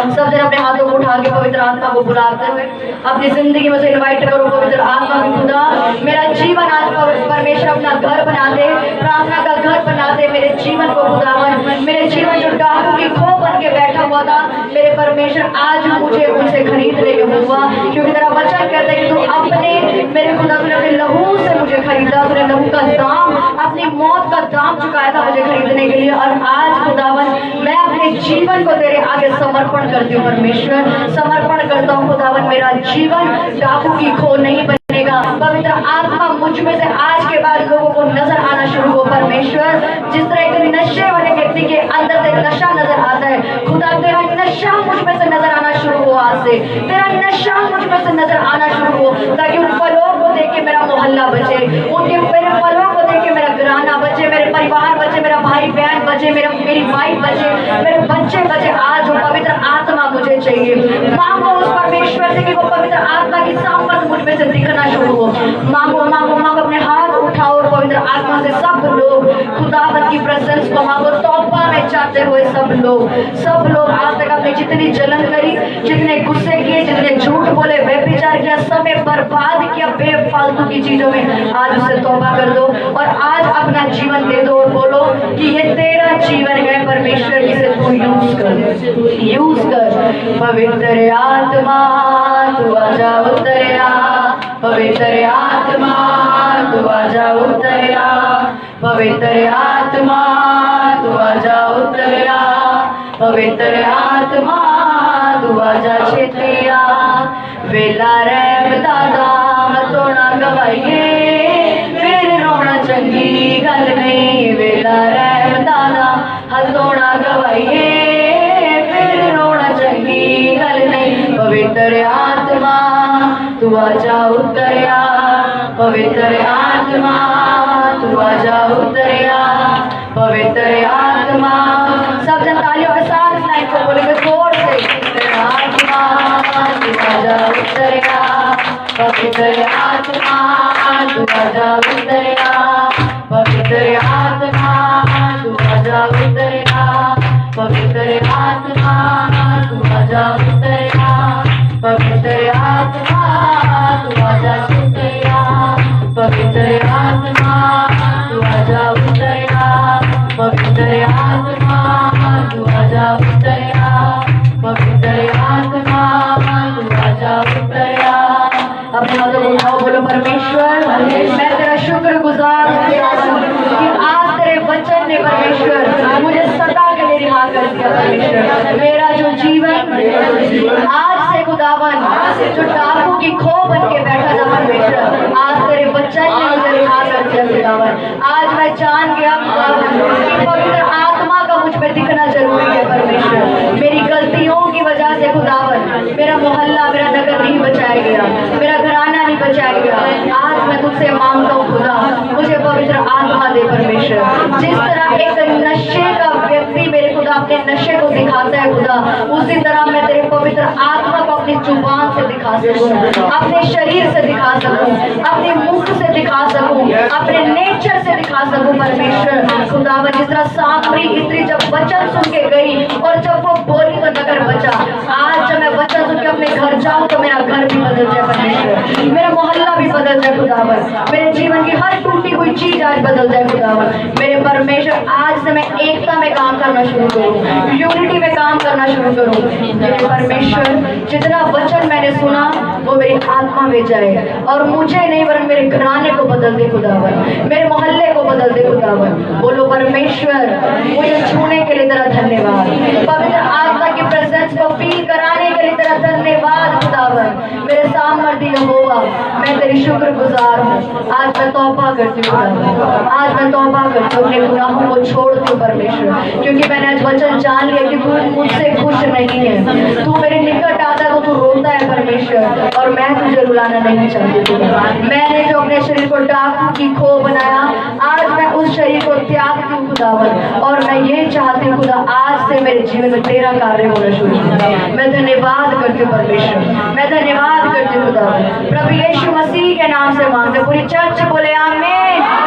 सब जन अपने हाथों को उठा के पवित्र आत्मा को बुलाते हुए अपनी जिंदगी में से इनवाइट करो। पवित्र आत्मा की खुदा, मेरा जीवन आज परमेश्वर अपना घर बना दे, प्रार्थना का घर बना दे। मेरे जीवन को खुदावन, मेरे जीवन जो डाकू की खो बन के बैठा हुआ था, मेरे परमेश्वर आज मुझे उनसे खरीदने के हुआ, क्योंकि तेरा वचन कहता है कि तू अपने, मेरे खुदा तूने अपने लहू से मुझे खरीदा, तूने लहू का दाम, अपनी मौत का दाम चुकाया था मुझे खरीदने के लिए। और आज खुदावन मैं अपने जीवन को तेरे आगे समर्पण करती हूँ परमेश्वर, समर्पण करता हूँ खुदावन। मेरा जीवन डाकू की खो नहीं बनेगा। पवित्र आत्मा मुझ में से आज के बाद लोगों को नजर आना शुरू हो परमेश्वर। जिस तरह एक नशे वाले व्यक्ति के अंदर से नशा नजर आता है, खुदा तेरा नशा मुझ में से नजर आना शुरू हो। आज से तेरा नशा मुझ में से नजर आना शुरू हो, ताकि उन फलों को देख के मेरा मोहल्ला बचे, उनके मेरे फलों को देख के मेरा घराना बचे, मेरे परिवार बचे, मेरा भाई बहन बचे, मेरी वाइफ बचे, मेरे बच्चे बचे। आज वो पवित्र आत्मा मुझे चाहिए। मांगो उस परमेश्वर से कि वो पवित्र आत्मा की सामर्थ मुझ में से दिखना शुरू हो। मांगो मांगो मांगो, अपने हाथ उठाओ और पवित्र आत्मा से सब लोग खुदावत की प्रेजेंस को मांगो। तौबा में जाते हुए सब लोग आज तक आपने जितनी जलन करी, जितने गुस्से किए, जितने झूठ बोले, व्यभिचार किया, समय बर्बाद किया बेफालतू की चीजों में, आज उससे तौबा कर दो और आज अपना जीवन दे दो और बोलो कि ये तेरा जीवन है परमेश्वर, इसे तू यूज कर। पवित्र आत्मा तू आजा उतरिया, पवित्र आत्मा तू आजा उतरिया, पवित्र आत्मा तू आजा उतरिया, पवित्र आत्मा तू आजा छेतिया। वेला रहमता दा हथोड़ा गवाइए, फिर रोना चंगी गल नहीं। वेला रहमता दा हथोड़ा गवाइए, फिर रोना चंगी गल नहीं। पवित्र आत्मा तू आजा उतरिया, पवित्र आत्मा तू आजा उतरिया, पवित्र आत्मा आत्मा, सब जन तालियों के साथ इस लाइन को बोलेंगे जोर से, पवित्र आत्मा तू आजा उतरिया, पवित्र आत्मा तू आजा उतरिया, पवित्र आत्मा तू आजा उतरिया, पवित्र आत्मा तू आजा उतरिया, पवित्र आत्मा तू आजा उतरिया, पवित्र आत्मा तू आजा उतरिया, पवित्र आत्मा तू आजा उतरिया, पवित्र आत्मा तू आजा उतरिया। अपने हाथों को उठाओ, बोलो परमेश्वर मैं तेरा शुक्रगुजार हूँ कि आज तेरे वचन ने परमेश्वर मुझे सदा के लिए रिहा कर दिया। परमेश्वर मेरा जो जीवन आज से खुदावन जो डाकू की खो बन के बैठा था परमेश्वर, आज तेरे वचन ने मुझे रिहा कर दिया खुदावन। आज मैं जान गया खुदावन कि पवित्र आत्मा का मुझ में दिखना जरूरी है परमेश्वर। मेरी गलतियों की वजह से खुदावन मेरा मोहल्ला मेरा नगर नहीं बचाया गया, मेरा घराना नहीं बचाया गया। आज मैं तुझसे मांगता हूँ खुदा मुझे पवित्र आत्मा दे परमेश्वर। जिस तरह एक नशे का व्यक्ति मेरे खुदा अपने नशे को दिखाता है खुदा, उसी तरह मैं तेरे पवित्र आत्मा को अपनी जुबान से दिखा सकूं, अपने शरीर से दिखा सकूं, अपने मुख से दिखा सकूं, अपने नेचर से दिखा सकूं परमेश्वर। खुदावन जिस तरह सामरी स्त्री जब वचन सुन के गई और जब वो बोली तो नगर बचा, आज जब मैं वचन सुन के अपने घर जाऊं तो मेरा घर भी बदल जाए परमेश्वर, मेरा मोहल्ला भी बदल जाए खुदावन, मेरे जीवन की हर टूटी हुई चीज आज बदल जाए खुदावन। मेरे परमेश्वर आज से मैं एकता में काम करना शुरू करूं, यूनिटी में काम करना शुरू करूं। मेरे परमेश्वर जितना वचन मैंने सुना वो मेरी आत्मा में जाए और मुझे नहीं वरन मेरे घराने को बदल दे खुदावन, मेरे मोहल्ले को बदल दे खुदावन। बोलो परमेश्वर मुझे छूने के लिए तेरा धन्यवाद, पवित्र आत्मा की प्रेजेंस को फील कराने के लिए तेरा धन्यवाद खुदावन। मेरे सामर्थ्य यहोवा मैं तेरी शुक्रगुजार हूँ। आज मैं तौबा करती हूँ खुदावन, आज मैं तौबा करती हूँ, अपने गुनाहों को छोड़ती हूँ परमेश्वर, क्योंकि मैंने आज वचन जान लिया कि तू मुझसे खुश नहीं है। तू मेरे निकट आता है तो तू रोता है परमेश्वर, और मैं तुझे रुलाना नहीं चाहती थी। मैंने जो अपने शरीर को डाकू की खो बनाया, आज मैं उस शरीर को त्यागती हूँ खुदावन, और मैं ये चाहती हूँ खुदा आज से मेरे जीवन में तेरा कार्य होना शुरू हो। मैं धन्यवाद करती हूँ परमेश्वर, मैं धन्यवाद करती हूँ खुदा। प्रभु यीशु मसीह के नाम से मांगते, पूरी चर्च बोले आमीन।